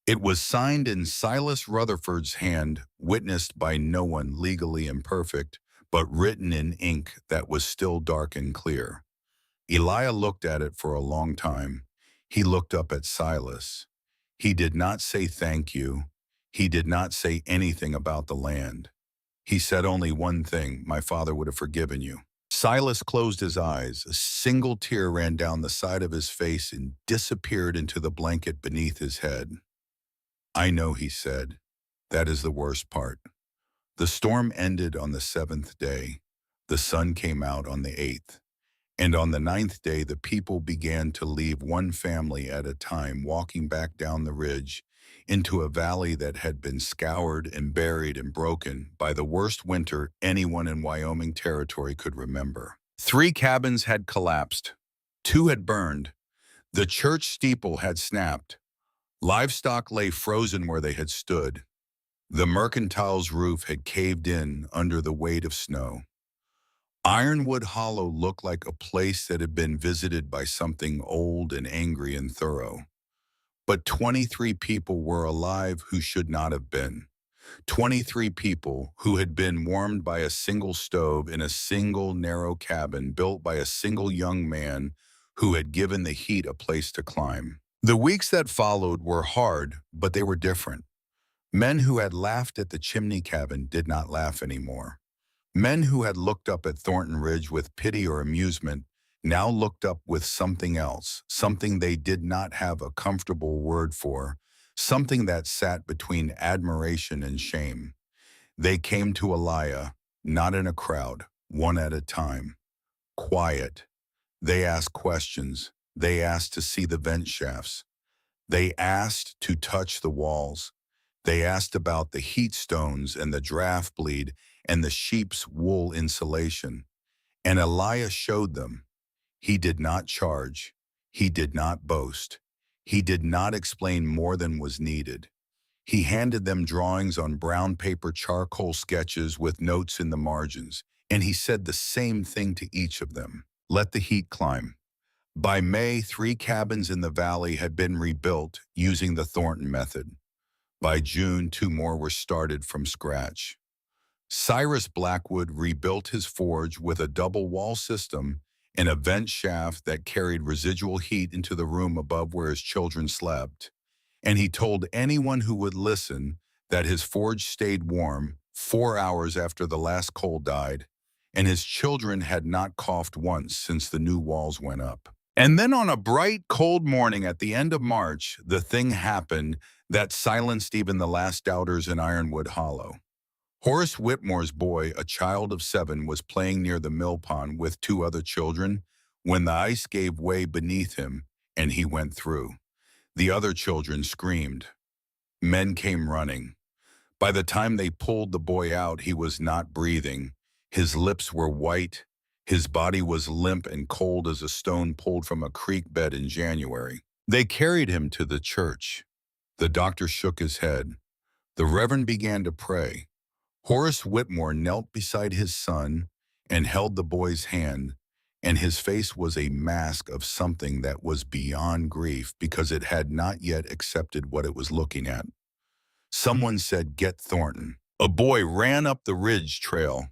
It was signed in Silas Rutherford's hand, witnessed by no one, legally imperfect, but written in ink that was still dark and clear. Eliah looked at it for a long time. He looked up at Silas. He did not say thank you. He did not say anything about the land. He said only one thing: my father would have forgiven you. Silas closed his eyes. A single tear ran down the side of his face and disappeared into the blanket beneath his head. I know, he said. That is the worst part. The storm ended on the 7th day. The sun came out on the 8th. And on the 9th day, the people began to leave, one family at a time, walking back down the ridge into a valley that had been scoured and buried and broken by the worst winter anyone in Wyoming territory could remember. 3 cabins had collapsed. 2 had burned. The church steeple had snapped. Livestock lay frozen where they had stood. The mercantile's roof had caved in under the weight of snow. Ironwood Hollow looked like a place that had been visited by something old and angry and thorough. But 23 people were alive who should not have been. 23 people who had been warmed by a single stove in a single narrow cabin built by a single young man who had given the heat a place to climb. The weeks that followed were hard, but they were different. Men who had laughed at the chimney cabin did not laugh anymore. Men who had looked up at Thornton Ridge with pity or amusement now looked up with something else, something they did not have a comfortable word for, something that sat between admiration and shame. They came to Elia, not in a crowd, one at a time, quiet. They asked questions. They asked to see the vent shafts. They asked to touch the walls. They asked about the heat stones and the draft bleed and the sheep's wool insulation. And Elia showed them. He did not charge. He did not boast. He did not explain more than was needed. He handed them drawings on brown paper charcoal sketches with notes in the margins, and he said the same thing to each of them. Let the heat climb. By May, 3 cabins in the valley had been rebuilt using the Thornton method. By June, 2 more were started from scratch. Cyrus Blackwood rebuilt his forge with a double wall system and a vent shaft that carried residual heat into the room above where his children slept. And he told anyone who would listen that his forge stayed warm 4 hours after the last coal died, and his children had not coughed once since the new walls went up. And then on a bright, cold morning at the end of March, the thing happened that silenced even the last doubters in Ironwood Hollow. Horace Whitmore's boy, a child of 7, was playing near the mill pond with 2 other children when the ice gave way beneath him and he went through. The other children screamed. Men came running. By the time they pulled the boy out, he was not breathing. His lips were white. His body was limp and cold as a stone pulled from a creek bed in January. They carried him to the church. The doctor shook his head. The reverend began to pray. Horace Whitmore knelt beside his son and held the boy's hand, and his face was a mask of something that was beyond grief because it had not yet accepted what it was looking at. Someone said, "Get Thornton." A boy ran up the ridge trail.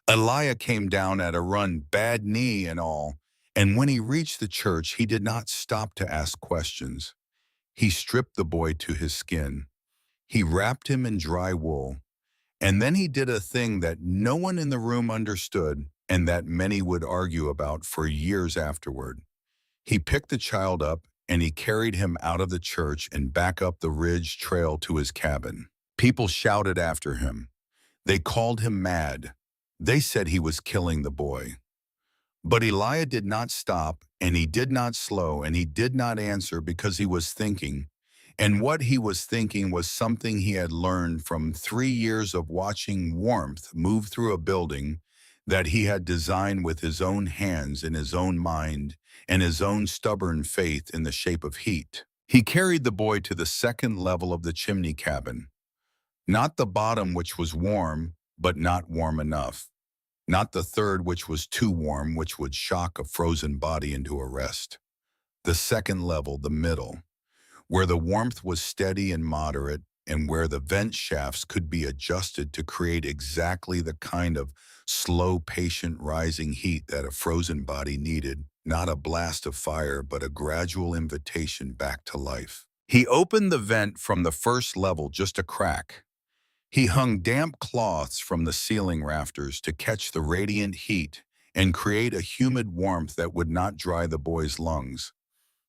Elia came down at a run, bad knee and all, and when he reached the church, he did not stop to ask questions. He stripped the boy to his skin. He wrapped him in dry wool. And then he did a thing that no one in the room understood and that many would argue about for years afterward. He picked the child up and he carried him out of the church and back up the ridge trail to his cabin. People shouted after him. They called him mad. They said he was killing the boy. But Elia did not stop, and he did not slow, and he did not answer because he was thinking. And what he was thinking was something he had learned from 3 years of watching warmth move through a building that he had designed with his own hands and his own mind and his own stubborn faith in the shape of heat. He carried the boy to the 2nd level of the chimney cabin. Not the bottom, which was warm, but not warm enough. Not the 3rd, which was too warm, which would shock a frozen body into a rest. The 2nd level, the middle, where the warmth was steady and moderate, and where the vent shafts could be adjusted to create exactly the kind of slow, patient rising heat that a frozen body needed, not a blast of fire, but a gradual invitation back to life. He opened the vent from the 1st level just a crack. He hung damp cloths from the ceiling rafters to catch the radiant heat and create a humid warmth that would not dry the boy's lungs.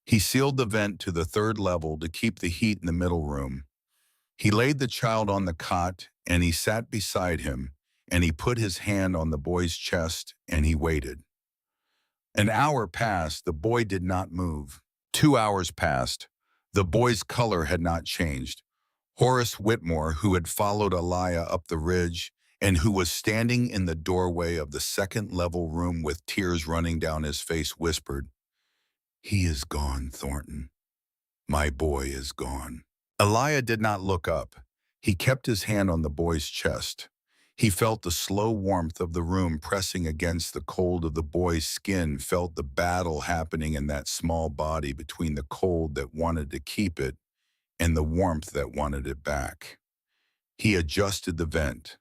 He sealed the vent to the 3rd level to keep the heat in the middle room. He laid the child on the cot, and he sat beside him, and he put his hand on the boy's chest, and he waited. An hour passed, the boy did not move. 2 hours passed. The boy's color had not changed. Horace Whitmore, who had followed Elia up the ridge and who was standing in the doorway of the 2nd level room with tears running down his face, whispered, "He is gone, Thornton. My boy is gone." Elia did not look up. He kept his hand on the boy's chest. He felt the slow warmth of the room pressing against the cold of the boy's skin, felt the battle happening in that small body between the cold that wanted to keep it and the warmth that wanted it back. He adjusted the vent,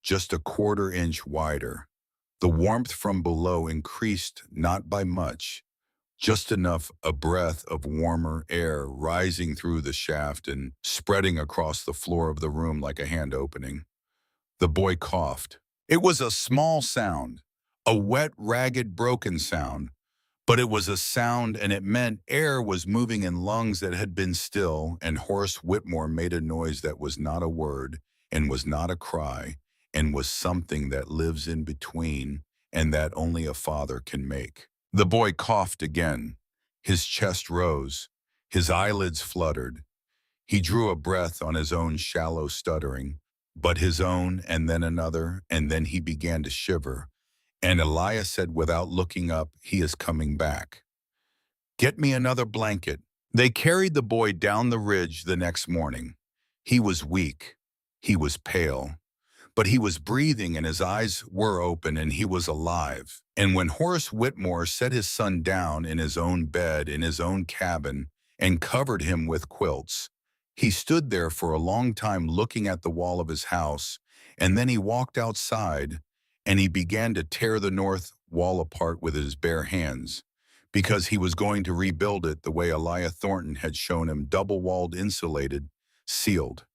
just a quarter-inch wider. The warmth from below increased not by much, just enough a breath of warmer air rising through the shaft and spreading across the floor of the room like a hand opening. The boy coughed. It was a small sound, a wet, ragged, broken sound, but it was a sound and it meant air was moving in lungs that had been still, and Horace Whitmore made a noise that was not a word and was not a cry and was something that lives in between and that only a father can make. The boy coughed again. His chest rose. His eyelids fluttered. He drew a breath on his own shallow stuttering, but his own and then another, and then he began to shiver. And Elias said without looking up, "He is coming back. Get me another blanket." They carried the boy down the ridge the next morning. He was weak. He was pale. But he was breathing and his eyes were open and he was alive. And when Horace Whitmore set his son down in his own bed in his own cabin and covered him with quilts, he stood there for a long time looking at the wall of his house, and then he walked outside and he began to tear the north wall apart with his bare hands, because he was going to rebuild it the way Elijah Thornton had shown him, double-walled, insulated, sealed.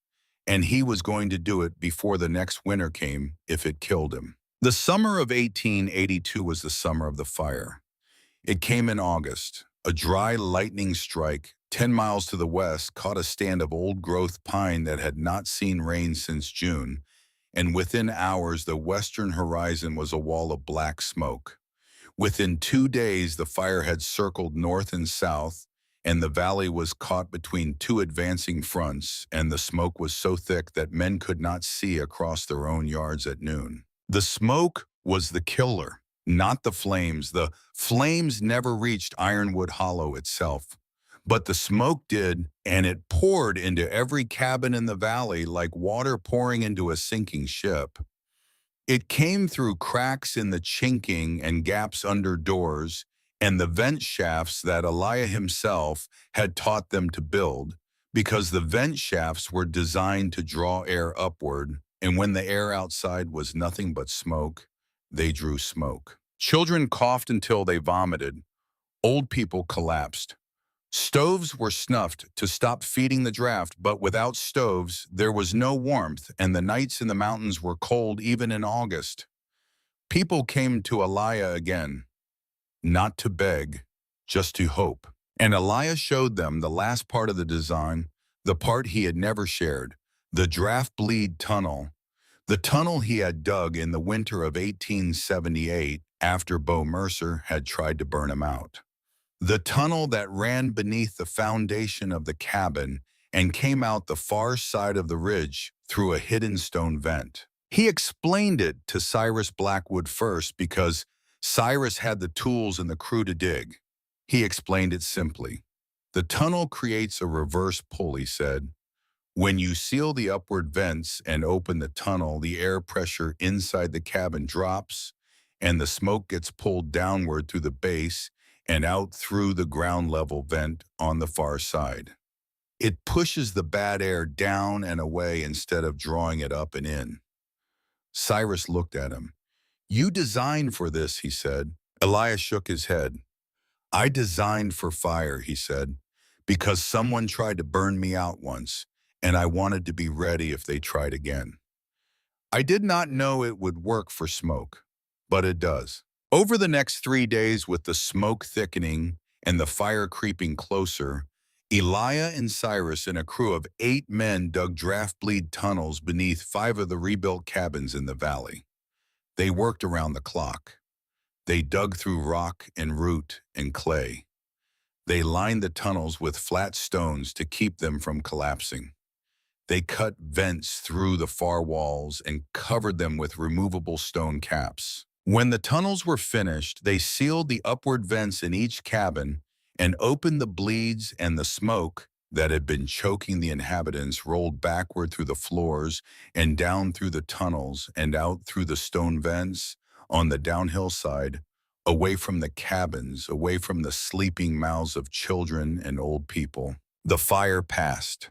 And he was going to do it before the next winter came if it killed him. The summer of 1882 was the summer of the fire. It came in August. A dry lightning strike 10 miles to the west caught a stand of old-growth pine that had not seen rain since June, and within hours the western horizon was a wall of black smoke. Within 2 days the fire had circled north and south, and the valley was caught between two advancing fronts, and the smoke was so thick that men could not see across their own yards at noon. The smoke was the killer, not the flames. The flames never reached Ironwood Hollow itself, but the smoke did, and it poured into every cabin in the valley like water pouring into a sinking ship. It came through cracks in the chinking and gaps under doors and the vent shafts that Elijah himself had taught them to build, because the vent shafts were designed to draw air upward, and when the air outside was nothing but smoke, they drew smoke. Children coughed until they vomited. Old people collapsed. Stoves were snuffed to stop feeding the draft, but without stoves, there was no warmth, and the nights in the mountains were cold even in August. People came to Elijah again, not to beg, just to hope. And Elijah showed them the last part of the design, the part he had never shared, the draft bleed tunnel, the tunnel he had dug in the winter of 1878 after Bo Mercer had tried to burn him out. The tunnel that ran beneath the foundation of the cabin and came out the far side of the ridge through a hidden stone vent. He explained it to Cyrus Blackwood first because Cyrus had the tools and the crew to dig. He explained it simply. The tunnel creates a reverse pull, he said. When you seal the upward vents and open the tunnel, the air pressure inside the cabin drops, and the smoke gets pulled downward through the base and out through the ground level vent on the far side. It pushes the bad air down and away instead of drawing it up and in. Cyrus looked at him. "You designed for this," he said. Elias shook his head. "I designed for fire," he said, "because someone tried to burn me out once, and I wanted to be ready if they tried again. I did not know it would work for smoke, but it does." Over the next 3 days, with the smoke thickening and the fire creeping closer, Elijah and Cyrus and a crew of 8 men dug draft bleed tunnels beneath 5 of the rebuilt cabins in the valley. They worked around the clock. They dug through rock and root and clay. They lined the tunnels with flat stones to keep them from collapsing. They cut vents through the far walls and covered them with removable stone caps. When the tunnels were finished, they sealed the upward vents in each cabin and opened the bleeds, and the smoke that had been choking the inhabitants rolled backward through the floors and down through the tunnels and out through the stone vents on the downhill side, away from the cabins, away from the sleeping mouths of children and old people. The fire passed.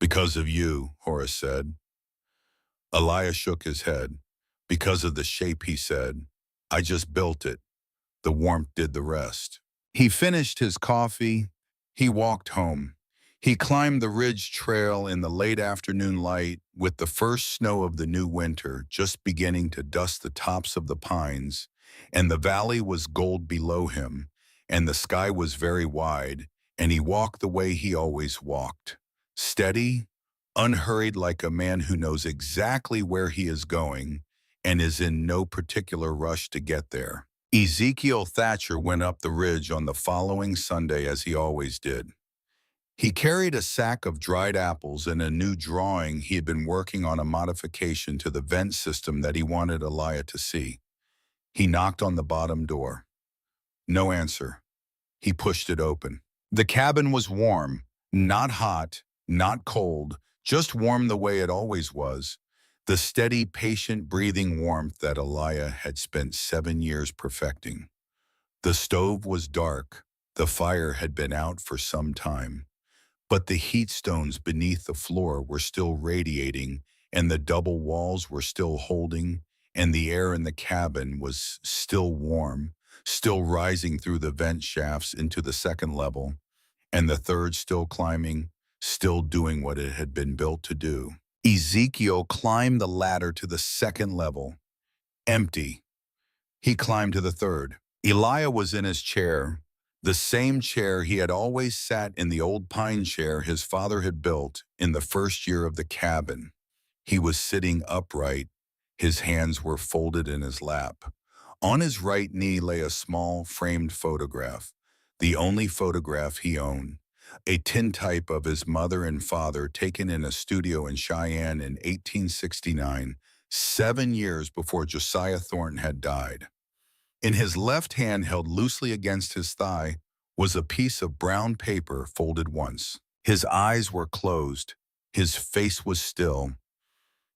Because of you, Horace said. Elias shook his head. Because of the shape, he said. I just built it. The warmth did the rest. He finished his coffee. He walked home. He climbed the ridge trail in the late afternoon light with the first snow of the new winter just beginning to dust the tops of the pines, and the valley was gold below him, and the sky was very wide, and he walked the way he always walked, steady, unhurried like a man who knows exactly where he is going and is in no particular rush to get there. Ezekiel Thatcher went up the ridge on the following Sunday as he always did. He carried a sack of dried apples and a new drawing. He had been working on a modification to the vent system that he wanted Eliah to see. He knocked on the bottom door. No answer. He pushed it open. The cabin was warm, not hot, not cold, just warm the way it always was. The steady, patient breathing warmth that Eliah had spent 7 years perfecting. The stove was dark. The fire had been out for some time. But the heat stones beneath the floor were still radiating, and the double walls were still holding, and the air in the cabin was still warm, still rising through the vent shafts into the second level, and the third still climbing, still doing what it had been built to do. Ezekiel climbed the ladder to the second level. Empty. He climbed to the third. Eliah was in his chair, the same chair he had always sat in, the old pine chair his father had built in the first year of the cabin. He was sitting upright. His hands were folded in his lap. On his right knee lay a small framed photograph, the only photograph he owned, a tintype of his mother and father taken in a studio in Cheyenne in 1869, 7 years before Josiah Thornton had died. In his left hand, held loosely against his thigh, was a piece of brown paper folded once. His eyes were closed. His face was still.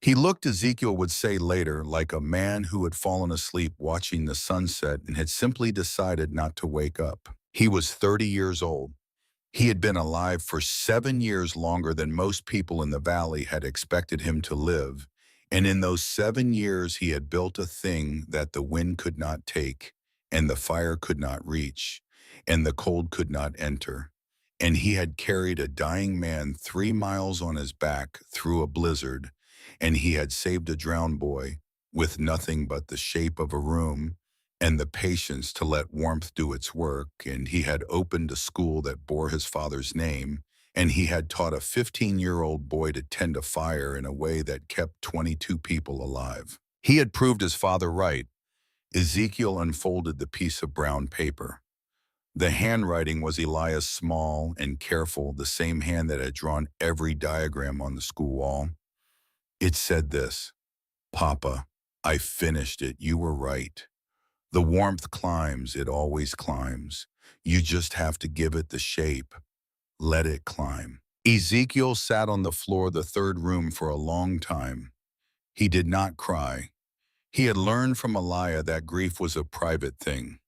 He looked, Ezekiel would say later, like a man who had fallen asleep watching the sunset and had simply decided not to wake up. He was 30 years old. He had been alive for 7 years, longer than most people in the valley had expected him to live, and in those 7 years he had built a thing that the wind could not take, and the fire could not reach, and the cold could not enter. And he had carried a dying man 3 miles on his back through a blizzard, and he had saved a drowned boy with nothing but the shape of a room and the patience to let warmth do its work, and he had opened a school that bore his father's name, and he had taught a 15-year-old boy to tend a fire in a way that kept 22 people alive. He had proved his father right. Ezekiel unfolded the piece of brown paper. The handwriting was Eliah's, small and careful, the same hand that had drawn every diagram on the school wall. It said this: "Papa, I finished it. You were right. The warmth climbs, it always climbs. You just have to give it the shape. Let it climb." Ezekiel sat on the floor of the third room for a long time. He did not cry. He had learned from Eliah that grief was a private thing.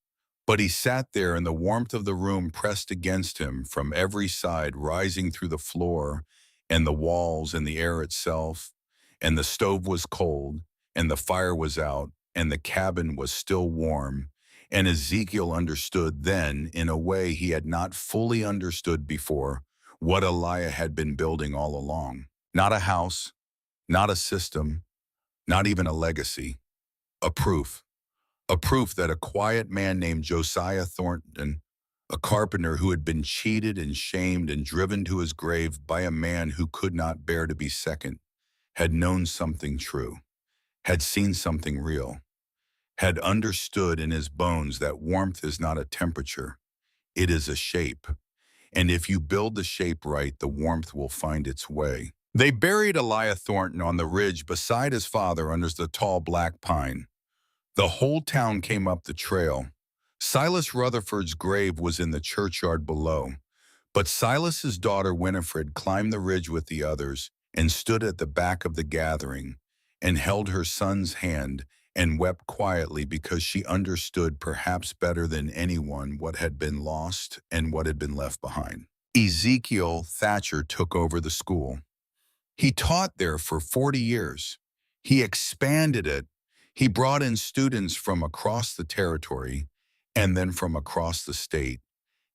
But he sat there, and the warmth of the room pressed against him from every side, rising through the floor and the walls and the air itself. And the stove was cold, and the fire was out, and the cabin was still warm. And Ezekiel understood then, in a way he had not fully understood before, what Eliah had been building all along. Not a house, not a system, not even a legacy. A proof. A proof that a quiet man named Josiah Thornton, a carpenter who had been cheated and shamed and driven to his grave by a man who could not bear to be second, had known something true, had seen something real, had understood in his bones that warmth is not a temperature, it is a shape. And if you build the shape right, the warmth will find its way. They buried Eliah Thornton on the ridge beside his father under the tall black pine. The whole town came up the trail. Silas Rutherford's grave was in the churchyard below, but Silas's daughter Winifred climbed the ridge with the others and stood at the back of the gathering and held her son's hand and wept quietly because she understood perhaps better than anyone what had been lost and what had been left behind. Ezekiel Thatcher took over the school. He taught there for 40 years. He expanded it. He brought in students from across the territory, and then from across the state,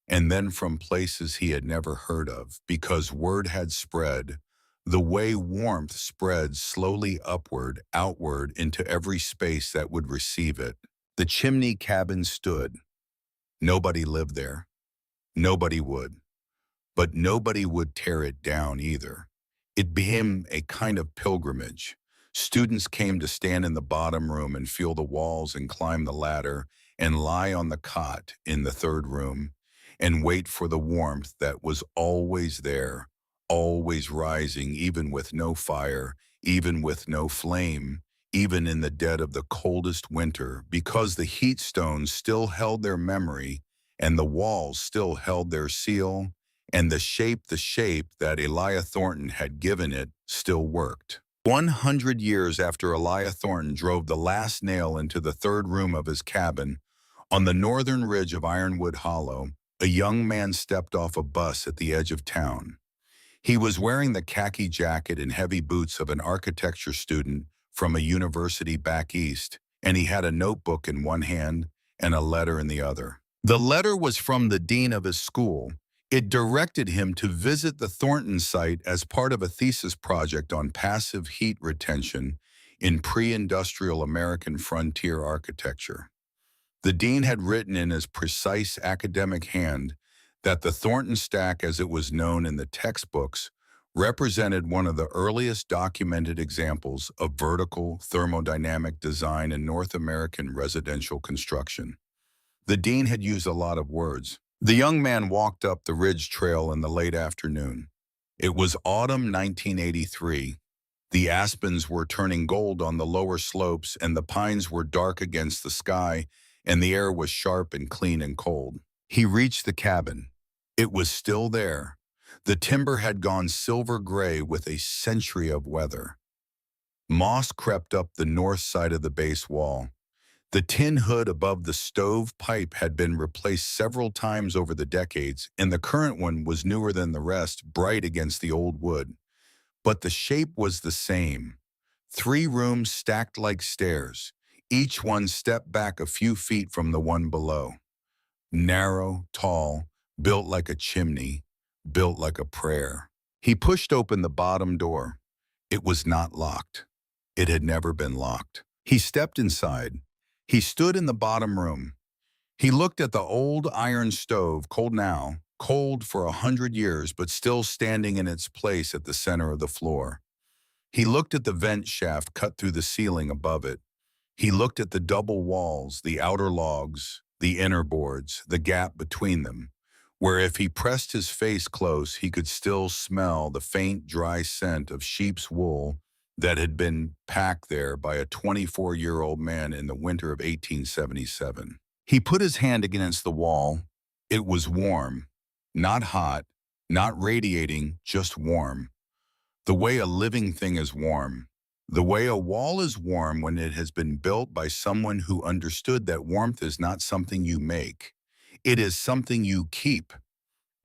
and then from places he had never heard of, because word had spread, the way warmth spreads slowly upward, outward into every space that would receive it. The chimney cabin stood. Nobody lived there. Nobody would. But nobody would tear it down either. It became a kind of pilgrimage. Students came to stand in the bottom room and feel the walls and climb the ladder and lie on the cot in the third room and wait for the warmth that was always there, always rising, even with no fire, even with no flame, even in the dead of the coldest winter, because the heat stones still held their memory and the walls still held their seal, and the shape that Elijah Thornton had given it still worked. 100 years after Elijah Thornton drove the last nail into the third room of his cabin, on the northern ridge of Ironwood Hollow, a young man stepped off a bus at the edge of town. He was wearing the khaki jacket and heavy boots of an architecture student from a university back east, and he had a notebook in one hand and a letter in the other. The letter was from the dean of his school. It directed him to visit the Thornton site as part of a thesis project on passive heat retention in pre-industrial American frontier architecture. The dean had written in his precise academic hand that the Thornton stack, as it was known in the textbooks, represented one of the earliest documented examples of vertical thermodynamic design in North American residential construction. The dean had used a lot of words. The young man walked up the ridge trail in the late afternoon. It was autumn 1983. The aspens were turning gold on the lower slopes, and the pines were dark against the sky, and the air was sharp and clean and cold. He reached the cabin. It was still there. The timber had gone silver gray with a century of weather. Moss crept up the north side of the base wall. The tin hood above the stove pipe had been replaced several times over the decades, and the current one was newer than the rest, bright against the old wood. But the shape was the same. 3 rooms stacked like stairs, each one stepped back a few feet from the one below. Narrow, tall, built like a chimney, built like a prayer. He pushed open the bottom door. It was not locked. It had never been locked. He stepped inside. He stood in the bottom room. He looked at the old iron stove, cold now, cold for 100 years, but still standing in its place at the center of the floor. He looked at the vent shaft cut through the ceiling above it. He looked at the double walls, the outer logs, the inner boards, the gap between them, where if he pressed his face close, he could still smell the faint, dry scent of sheep's wool that had been packed there by a 24-year-old man in the winter of 1877. He put his hand against the wall. It was warm, not hot, not radiating, just warm. The way a living thing is warm. The way a wall is warm when it has been built by someone who understood that warmth is not something you make. It is something you keep.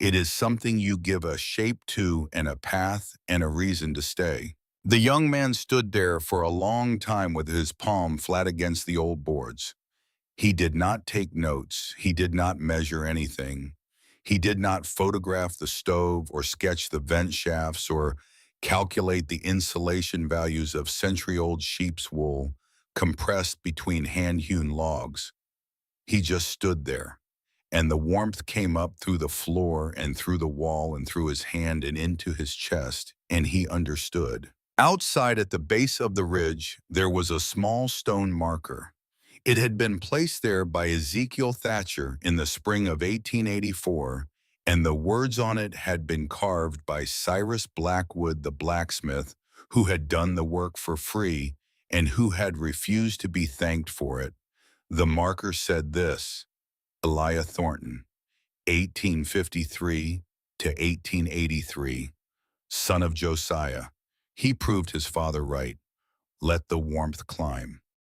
It is something you give a shape to and a path and a reason to stay. The young man stood there for a long time with his palm flat against the old boards. He did not take notes. He did not measure anything. He did not photograph the stove or sketch the vent shafts or calculate the insulation values of century-old sheep's wool compressed between hand-hewn logs. He just stood there, and the warmth came up through the floor and through the wall and through his hand and into his chest, and he understood. Outside at the base of the ridge, there was a small stone marker. It had been placed there by Ezekiel Thatcher in the spring of 1884, and the words on it had been carved by Cyrus Blackwood the blacksmith, who had done the work for free and who had refused to be thanked for it. The marker said this: Elijah Thornton, 1853 to 1883, son of Josiah. He proved his father right. Let the warmth climb.